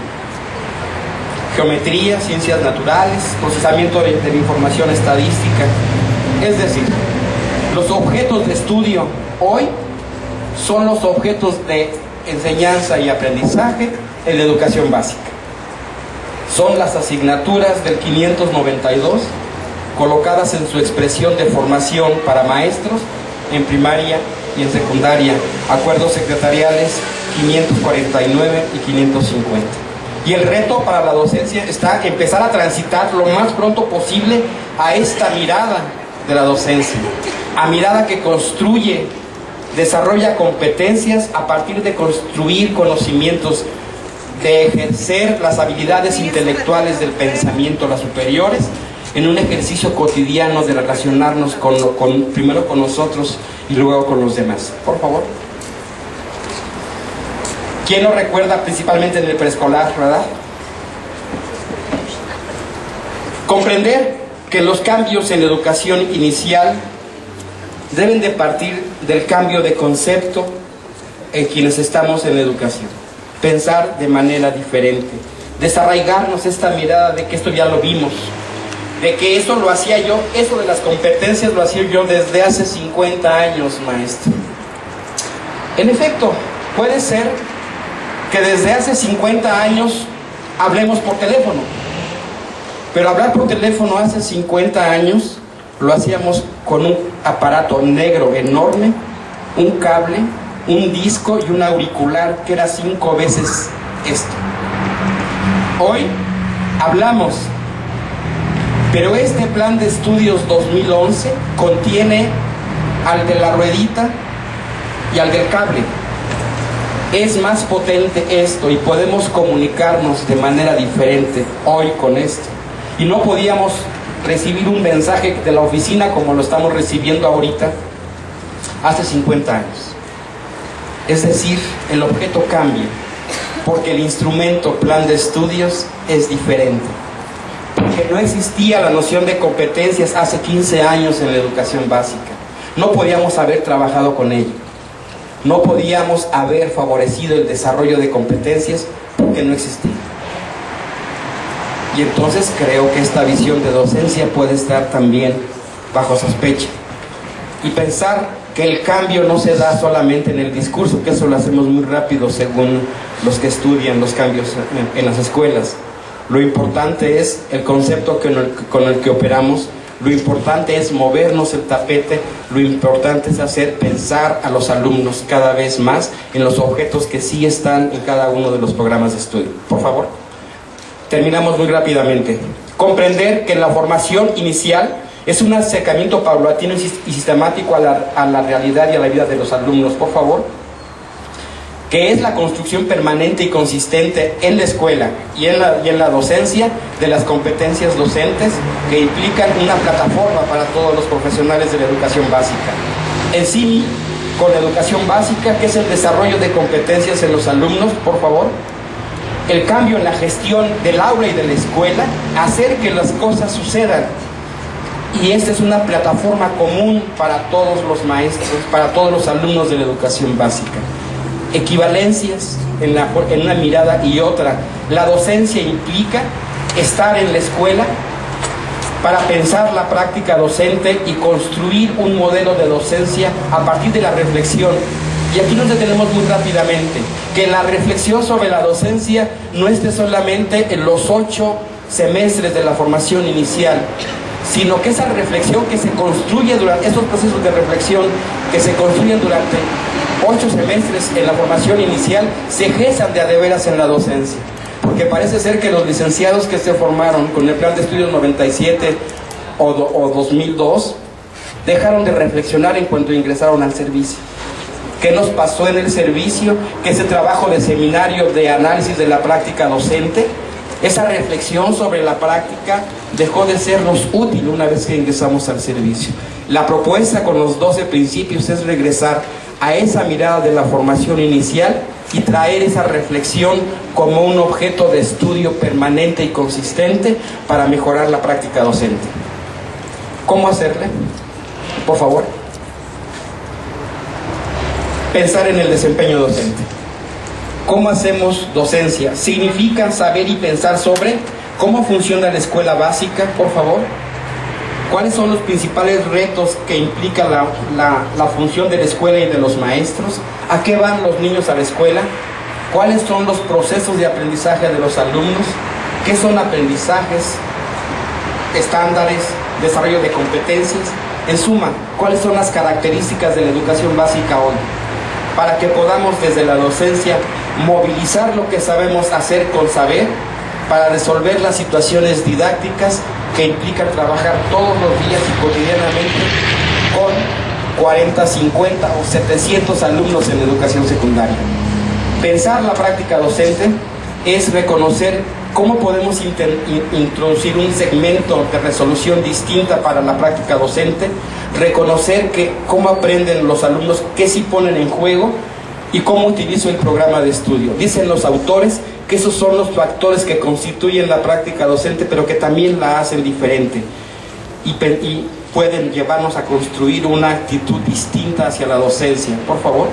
geometría, ciencias naturales, procesamiento de la información estadística. Es decir, los objetos de estudio hoy son los objetos de enseñanza y aprendizaje en la educación básica. Son las asignaturas del 592 colocadas en su expresión de formación para maestros en primaria y en secundaria, acuerdos secretariales 549 y 550. Y el reto para la docencia está empezar a transitar lo más pronto posible a esta mirada de la docencia, a mirada que construye, desarrolla competencias a partir de construir conocimientos, de ejercer las habilidades intelectuales del pensamiento, las superiores, en un ejercicio cotidiano de relacionarnos primero con nosotros y luego con los demás. Por favor. ¿Quién lo recuerda principalmente en el preescolar, verdad? Comprender que los cambios en la educación inicial deben de partir del cambio de concepto en quienes estamos en la educación. Pensar de manera diferente, desarraigarnos esta mirada de que esto ya lo vimos, de que eso lo hacía yo, eso de las competencias lo hacía yo desde hace 50 años, maestro. En efecto, puede ser que desde hace 50 años hablemos por teléfono, pero hablar por teléfono hace 50 años lo hacíamos con un aparato negro enorme, un cable, un disco y un auricular que era 5 veces esto. Hoy hablamos, pero este plan de estudios 2011 contiene al de la ruedita y al del cable. Es más potente esto y podemos comunicarnos de manera diferente hoy con esto. Y no podíamos recibir un mensaje de la oficina como lo estamos recibiendo ahorita hace 50 años. Es decir, el objeto cambia, porque el instrumento, plan de estudios, es diferente. Porque no existía la noción de competencias hace 15 años en la educación básica. No podíamos haber trabajado con ello. No podíamos haber favorecido el desarrollo de competencias porque no existía. Y entonces creo que esta visión de docencia puede estar también bajo sospecha. Y pensar que el cambio no se da solamente en el discurso, que eso lo hacemos muy rápido según los que estudian los cambios en las escuelas. Lo importante es el concepto con el que operamos, lo importante es movernos el tapete, lo importante es hacer pensar a los alumnos cada vez más en los objetos que sí están en cada uno de los programas de estudio. Por favor, terminamos muy rápidamente. Comprender que la formación inicial es un acercamiento paulatino y sistemático a la realidad y a la vida de los alumnos, por favor. Que es la construcción permanente y consistente en la escuela y en la docencia de las competencias docentes que implican una plataforma para todos los profesionales de la educación básica. En sí, con la educación básica, que es el desarrollo de competencias en los alumnos, por favor. El cambio en la gestión del aula y de la escuela, hacer que las cosas sucedan. Y esta es una plataforma común para todos los maestros, para todos los alumnos de la educación básica. Equivalencias en una mirada y otra. La docencia implica estar en la escuela para pensar la práctica docente y construir un modelo de docencia a partir de la reflexión. Y aquí nos detenemos muy rápidamente, que la reflexión sobre la docencia no esté solamente en los 8 semestres de la formación inicial, sino que esa reflexión que se construye durante estos procesos de reflexión que se construyen durante 8 semestres en la formación inicial se ejerzan de a de veras en la docencia. Porque parece ser que los licenciados que se formaron con el plan de estudios 97 o 2002 dejaron de reflexionar en cuanto ingresaron al servicio. ¿Qué nos pasó en el servicio? Que ese trabajo de seminario de análisis de la práctica docente, esa reflexión sobre la práctica dejó de sernos útil una vez que ingresamos al servicio. La propuesta con los 12 principios es regresar a esa mirada de la formación inicial y traer esa reflexión como un objeto de estudio permanente y consistente para mejorar la práctica docente. ¿Cómo hacerle? Por favor. Pensar en el desempeño docente. ¿Cómo hacemos docencia? Significa saber y pensar sobre cómo funciona la escuela básica, por favor. ¿Cuáles son los principales retos que implica la función de la escuela y de los maestros? ¿A qué van los niños a la escuela? ¿Cuáles son los procesos de aprendizaje de los alumnos? ¿Qué son aprendizajes, estándares, desarrollo de competencias? En suma, ¿cuáles son las características de la educación básica hoy? Para que podamos desde la docencia movilizar lo que sabemos hacer con saber para resolver las situaciones didácticas que implican trabajar todos los días y cotidianamente con 40, 50 o 700 alumnos en educación secundaria. Pensar la práctica docente es reconocer cómo podemos introducir un segmento de resolución distinta para la práctica docente, reconocer cómo aprenden los alumnos, qué sí ponen en juego y cómo utilizo el programa de estudio. Dicen los autores que esos son los factores que constituyen la práctica docente, pero que también la hacen diferente y pueden llevarnos a construir una actitud distinta hacia la docencia. Por favor,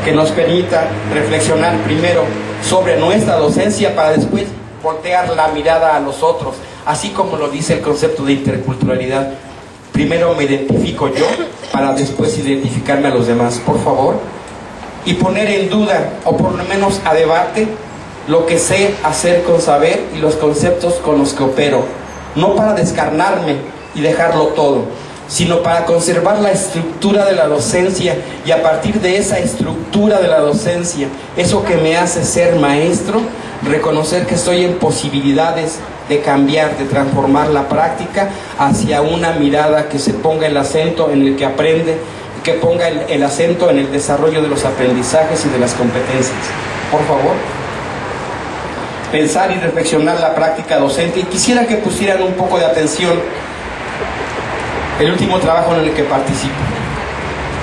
que nos permita reflexionar primero sobre nuestra docencia para después voltear la mirada a los otros, así como lo dice el concepto de interculturalidad. Primero me identifico yo para después identificarme a los demás, por favor, y poner en duda, o por lo menos a debate, lo que sé hacer con saber y los conceptos con los que opero, no para descarnarme y dejarlo todo, sino para conservar la estructura de la docencia y a partir de esa estructura de la docencia, eso que me hace ser maestro, reconocer que estoy en posibilidades de cambiar, de transformar la práctica hacia una mirada que se ponga el acento en el que aprende, que ponga el acento en el desarrollo de los aprendizajes y de las competencias. Por favor. Pensar y reflexionar la práctica docente, y quisiera que pusieran un poco de atención el último trabajo en el que participo.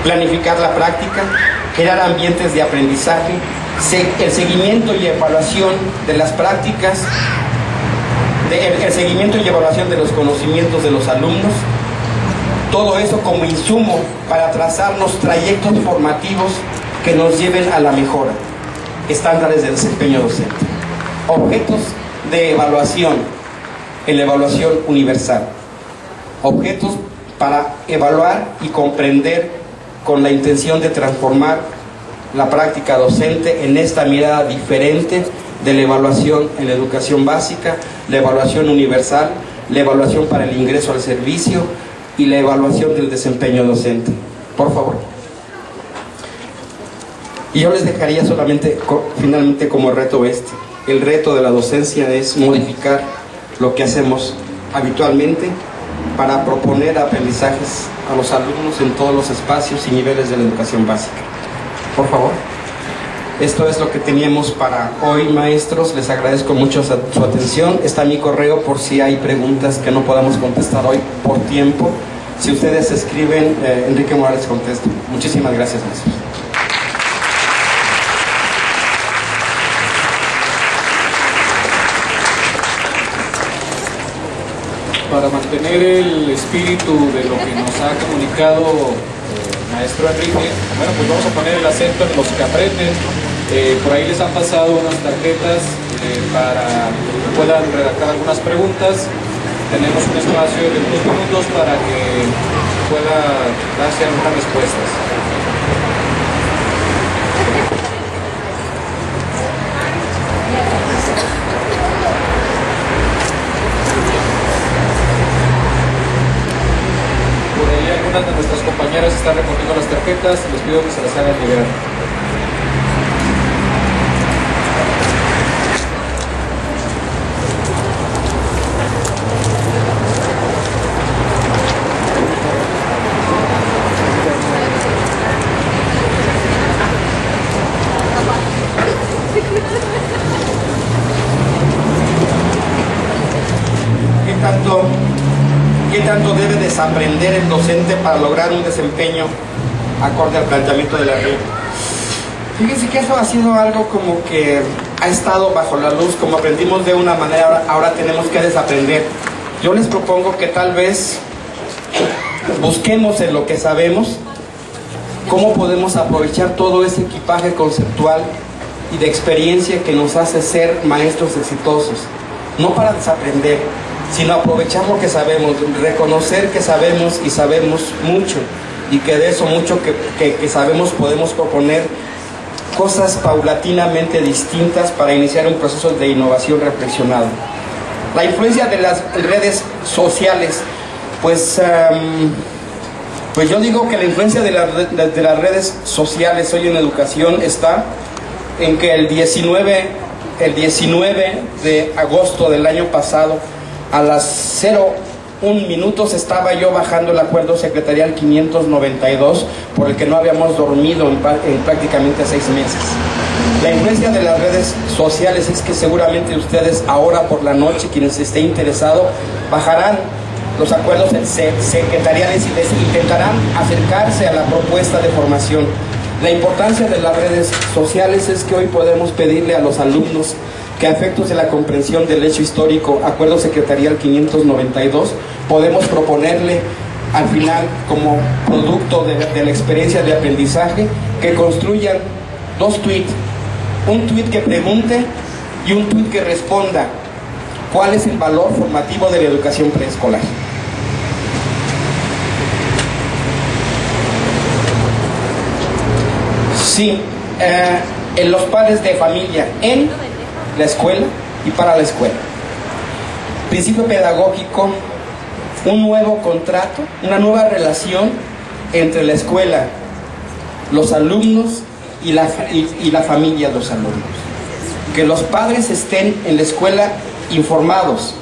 Planificar la práctica, crear ambientes de aprendizaje, el seguimiento y evaluación de las prácticas, el seguimiento y evaluación de los conocimientos de los alumnos, todo eso como insumo para trazarnos trayectos formativos que nos lleven a la mejora. Estándares de desempeño docente. Objetos de evaluación en la evaluación universal. Objetos para evaluar y comprender con la intención de transformar la práctica docente en esta mirada diferente de la evaluación en la educación básica, la evaluación universal, la evaluación para el ingreso al servicio y la evaluación del desempeño docente. Por favor. Y yo les dejaría solamente, finalmente, como reto este. El reto de la docencia es modificar lo que hacemos habitualmente para proponer aprendizajes a los alumnos en todos los espacios y niveles de la educación básica. Por favor. Esto es lo que teníamos para hoy, maestros. Les agradezco mucho su atención. Está mi correo por si hay preguntas que no podamos contestar hoy por tiempo. Si ustedes escriben, Enrique Morales contesta. Muchísimas gracias, maestros. Para mantener el espíritu de lo que nos ha comunicado maestro Enrique, bueno, pues vamos a poner el acento en los que aprenden. Por ahí les han pasado unas tarjetas para que puedan redactar algunas preguntas. Tenemos un espacio de unos minutos para que pueda darse algunas respuestas. Algunas de nuestras compañeras están recogiendo las tarjetas, les pido que se las hagan llegar. ¿Qué tanto debe desaprender el docente para lograr un desempeño acorde al planteamiento de la ley? Fíjense que eso ha sido algo como que ha estado bajo la luz, como aprendimos de una manera, ahora tenemos que desaprender. Yo les propongo que tal vez busquemos en lo que sabemos cómo podemos aprovechar todo ese equipaje conceptual y de experiencia que nos hace ser maestros exitosos, no para desaprender, sino aprovechar lo que sabemos, reconocer que sabemos y sabemos mucho, y que de eso mucho que sabemos podemos proponer cosas paulatinamente distintas para iniciar un proceso de innovación reflexionado. La influencia de las redes sociales, pues yo digo que la influencia de las redes sociales hoy en educación está en que el 19 de agosto del año pasado, a las 01 minutos estaba yo bajando el acuerdo secretarial 592 por el que no habíamos dormido en prácticamente 6 meses. La influencia de las redes sociales es que seguramente ustedes ahora por la noche, quienes estén interesados, bajarán los acuerdos secretariales y les intentarán acercarse a la propuesta de formación. La importancia de las redes sociales es que hoy podemos pedirle a los alumnos que a efectos de la comprensión del hecho histórico, acuerdo secretarial 592, podemos proponerle al final, como producto de la experiencia de aprendizaje, que construyan 2 tweets, un tweet que pregunte y un tweet que responda cuál es el valor formativo de la educación preescolar. Sí, en los padres de familia, en la escuela y para la escuela. Principio pedagógico, un nuevo contrato, una nueva relación entre la escuela, los alumnos y la familia de los alumnos. Que los padres estén en la escuela informados,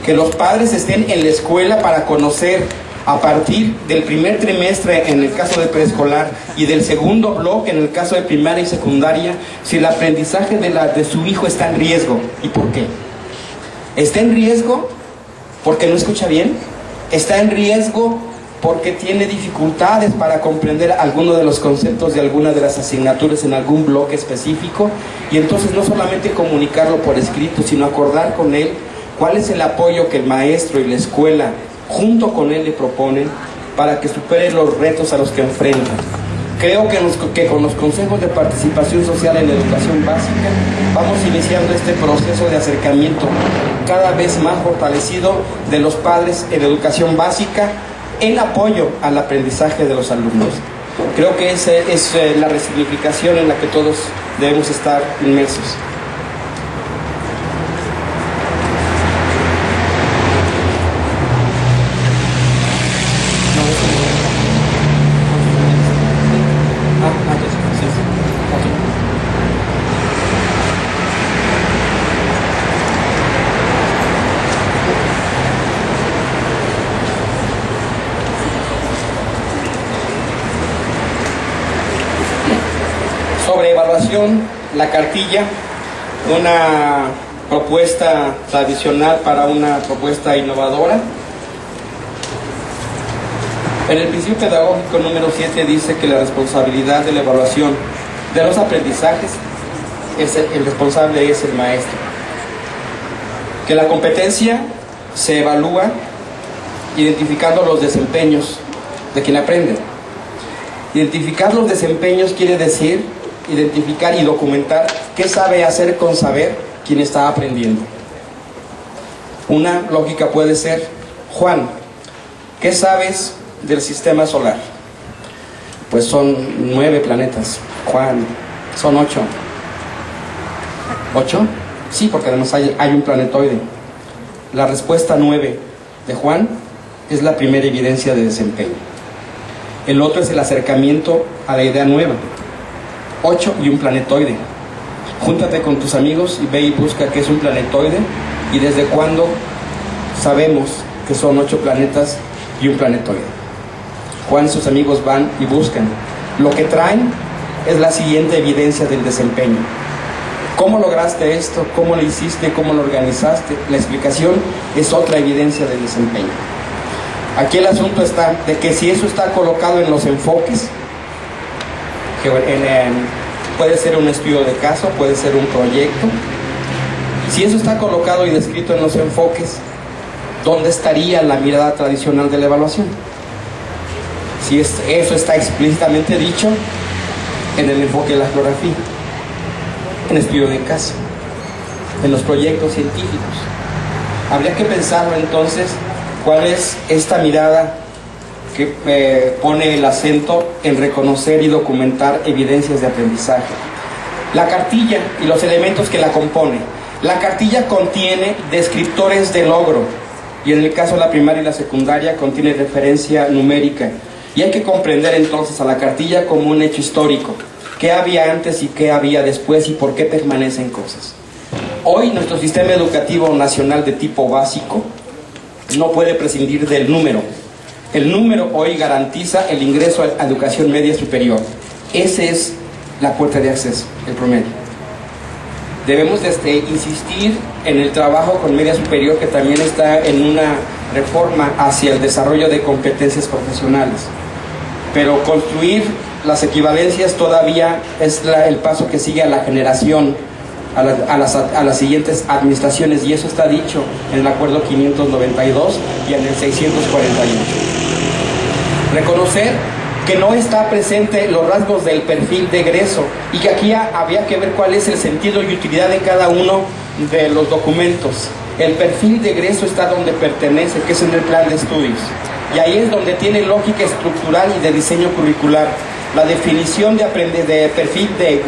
que los padres estén en la escuela para conocer A partir del primer trimestre en el caso de preescolar y del segundo bloque en el caso de primaria y secundaria, si el aprendizaje de su hijo está en riesgo. ¿Y por qué? ¿Está en riesgo porque no escucha bien? ¿Está en riesgo porque tiene dificultades para comprender alguno de los conceptos de alguna de las asignaturas en algún bloque específico? Y entonces no solamente comunicarlo por escrito, sino acordar con él cuál es el apoyo que el maestro y la escuela junto con él le proponen para que supere los retos a los que enfrenta. Creo que con los consejos de participación social en la educación básica vamos iniciando este proceso de acercamiento cada vez más fortalecido de los padres en educación básica en apoyo al aprendizaje de los alumnos. Creo que esa es la resignificación en la que todos debemos estar inmersos. Sobre evaluación, la cartilla, una propuesta tradicional para una propuesta innovadora. En el principio pedagógico número 7 dice que la responsabilidad de la evaluación de los aprendizajes, el responsable es el maestro. Que la competencia se evalúa identificando los desempeños de quien aprende. Identificar los desempeños quiere decir identificar y documentar qué sabe hacer con saber quien está aprendiendo. Una lógica puede ser: Juan, ¿qué sabes del sistema solar? Pues son 9 planetas. Juan, son 8. ¿8? Sí, porque además hay un planetoide. La respuesta 9 de Juan es la primera evidencia de desempeño. El otro es el acercamiento a la idea nueva. 8 y un planetoide. Júntate con tus amigos y ve y busca qué es un planetoide y desde cuándo sabemos que son 8 planetas y un planetoide. Juan y sus amigos van y buscan. Lo que traen es la siguiente evidencia del desempeño. ¿Cómo lograste esto? ¿Cómo lo hiciste? ¿Cómo lo organizaste? La explicación es otra evidencia del desempeño. Aquí el asunto está de que si eso está colocado en los enfoques, que puede ser un estudio de caso, puede ser un proyecto, si eso está colocado y descrito en los enfoques, ¿dónde estaría la mirada tradicional de la evaluación? Si eso está explícitamente dicho en el enfoque de la geografía, en estudio de caso, en los proyectos científicos. Habría que pensarlo entonces, cuál es esta mirada que pone el acento en reconocer y documentar evidencias de aprendizaje. La cartilla y los elementos que la componen. La cartilla contiene descriptores de logro y en el caso de la primaria y la secundaria contiene referencia numérica. Y hay que comprender entonces a la cartilla como un hecho histórico. ¿Qué había antes y qué había después y por qué permanecen cosas? Hoy nuestro sistema educativo nacional de tipo básico no puede prescindir del número. El número hoy garantiza el ingreso a educación media superior. Esa es la puerta de acceso, el promedio. Debemos insistir en el trabajo con media superior, que también está en una reforma hacia el desarrollo de competencias profesionales. Pero construir las equivalencias todavía es el paso que sigue a la generación, a las siguientes administraciones, y eso está dicho en el acuerdo 592 y en el 648. Reconocer que no está presente los rasgos del perfil de egreso y que aquí había que ver cuál es el sentido y utilidad de cada uno de los documentos. El perfil de egreso está donde pertenece, que es en el plan de estudios, y ahí es donde tiene lógica estructural y de diseño curricular. La definición de perfil de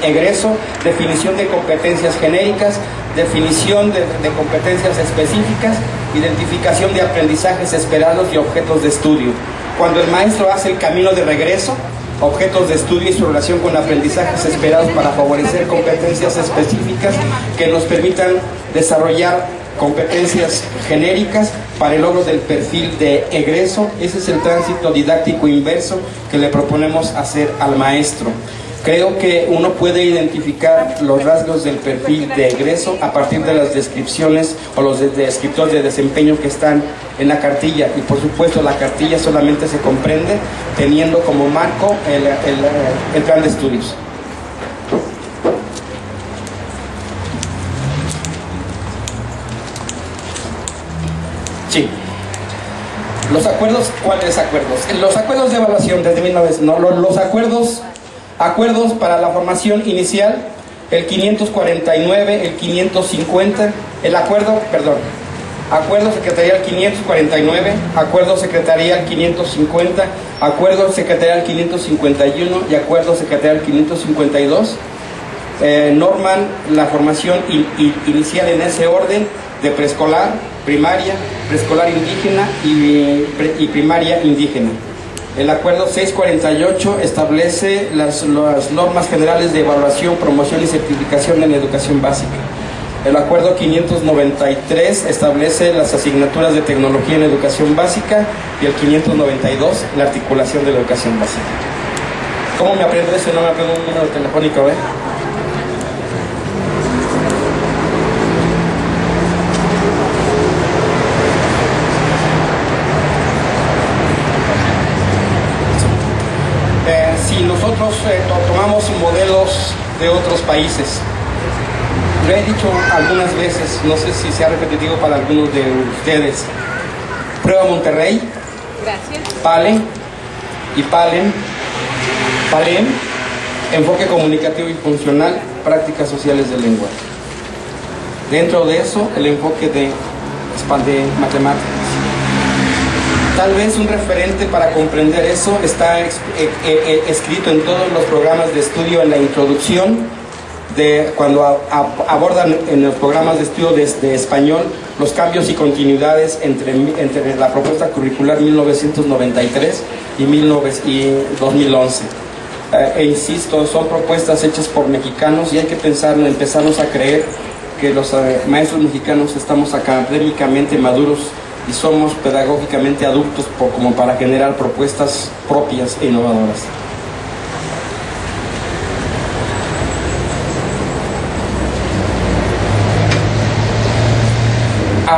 egreso, definición de competencias genéricas, definición de competencias específicas, identificación de aprendizajes esperados y objetos de estudio. Cuando el maestro hace el camino de regreso, objetos de estudio y su relación con aprendizajes esperados para favorecer competencias específicas que nos permitan desarrollar competencias genéricas para el logro del perfil de egreso. Ese es el tránsito didáctico inverso que le proponemos hacer al maestro. Creo que uno puede identificar los rasgos del perfil de egreso a partir de las descripciones o los descriptores de desempeño que están en la cartilla, y por supuesto la cartilla solamente se comprende teniendo como marco el plan de estudios. Sí. Los acuerdos, ¿cuáles acuerdos? Los acuerdos de evaluación desde 1900, no, los acuerdos para la formación inicial, el 549, el 550, acuerdo secretarial 549, acuerdo secretarial 550, acuerdo secretarial 551 y acuerdo secretarial 552, norman la formación inicial en ese orden de preescolar, primaria, preescolar indígena y primaria indígena. El acuerdo 648 establece las normas generales de evaluación, promoción y certificación en educación básica. El acuerdo 593 establece las asignaturas de tecnología en educación básica, y el 592 la articulación de la educación básica. ¿Cómo me aprendo eso? No me aprendo un número telefónico, ¿eh? Si nosotros tomamos modelos de otros países, lo he dicho algunas veces, no sé si sea repetitivo para algunos de ustedes: Prueba Monterrey, gracias, PALEN, enfoque comunicativo y funcional, prácticas sociales del lenguaje. Dentro de eso, el enfoque de matemáticas. Tal vez un referente para comprender eso está escrito en todos los programas de estudio en la introducción, cuando abordan en los programas de estudio de español los cambios y continuidades entre la propuesta curricular 1993 y 2011. Insisto, son propuestas hechas por mexicanos, y hay que empezarnos a creer que los maestros mexicanos estamos académicamente maduros y somos pedagógicamente adultos como para generar propuestas propias e innovadoras.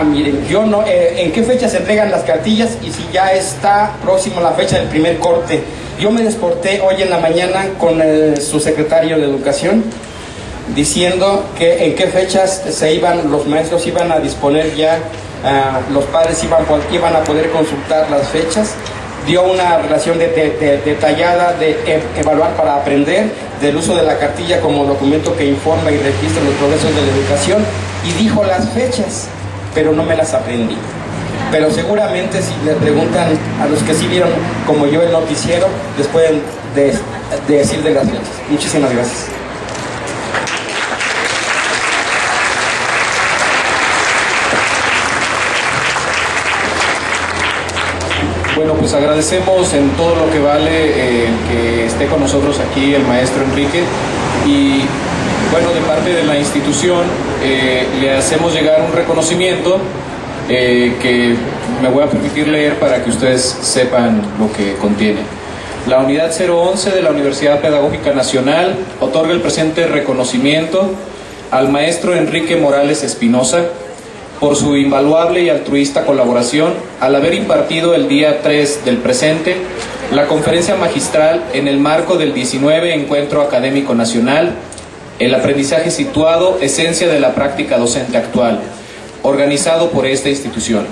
Miren, yo no, ¿en qué fecha se entregan las cartillas y si ya está próximo la fecha del primer corte? Yo me desporté hoy en la mañana con su secretario de Educación diciendo que en qué fechas los maestros iban a disponer ya. Los padres iban a poder consultar las fechas. Dio una relación detallada de evaluar para aprender, del uso de la cartilla como documento que informa y registra los progresos de la educación, y dijo las fechas, pero no me las aprendí. Pero seguramente si le preguntan a los que sí vieron como yo el noticiero, les pueden decir de las fechas. Muchísimas gracias. Bueno, pues agradecemos en todo lo que vale que esté con nosotros aquí el maestro Enrique, y bueno, de parte de la institución le hacemos llegar un reconocimiento que me voy a permitir leer para que ustedes sepan lo que contiene. La unidad 011 de la Universidad Pedagógica Nacional otorga el presente reconocimiento al maestro Enrique Morales Espinosa por su invaluable y altruista colaboración al haber impartido el día 3 del presente la conferencia magistral en el marco del 19 Encuentro Académico Nacional, El aprendizaje situado, esencia de la práctica docente actual, organizado por esta institución.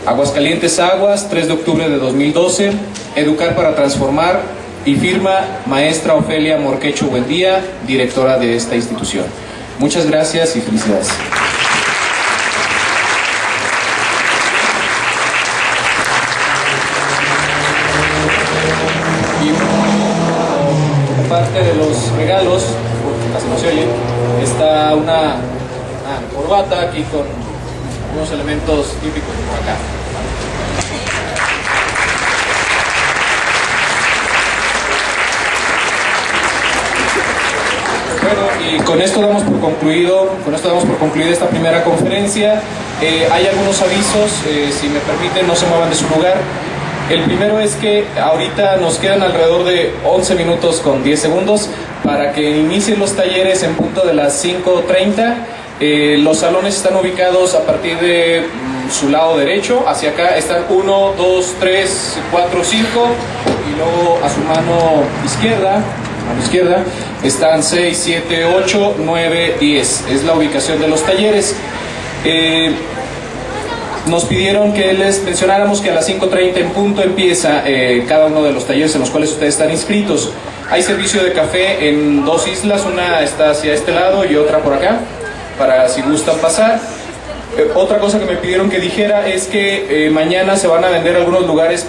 Aguascalientes Aguas, 3 de octubre de 2012, Educar para Transformar, y firma maestra Ofelia Morquecho Buendía, directora de esta institución. Muchas gracias y felicidades. Parte de los regalos, porque casi no se oye, está una corbata aquí con unos elementos típicos por acá. Bueno, y con esto damos por concluida esta primera conferencia. Hay algunos avisos, si me permiten, no se muevan de su lugar. El primero es que ahorita nos quedan alrededor de 11 minutos con 10 segundos para que inicien los talleres en punto de las 5:30. Los salones están ubicados a partir de su lado derecho, hacia acá están 1, 2, 3, 4, 5 y luego a su mano izquierda están 6, 7, 8, 9, 10. Es la ubicación de los talleres. Nos pidieron que les mencionáramos que a las 5:30 en punto empieza cada uno de los talleres en los cuales ustedes están inscritos. Hay servicio de café en 2 islas, una está hacia este lado y otra por acá, para si gustan pasar. Otra cosa que me pidieron que dijera es que mañana se van a vender algunos lugares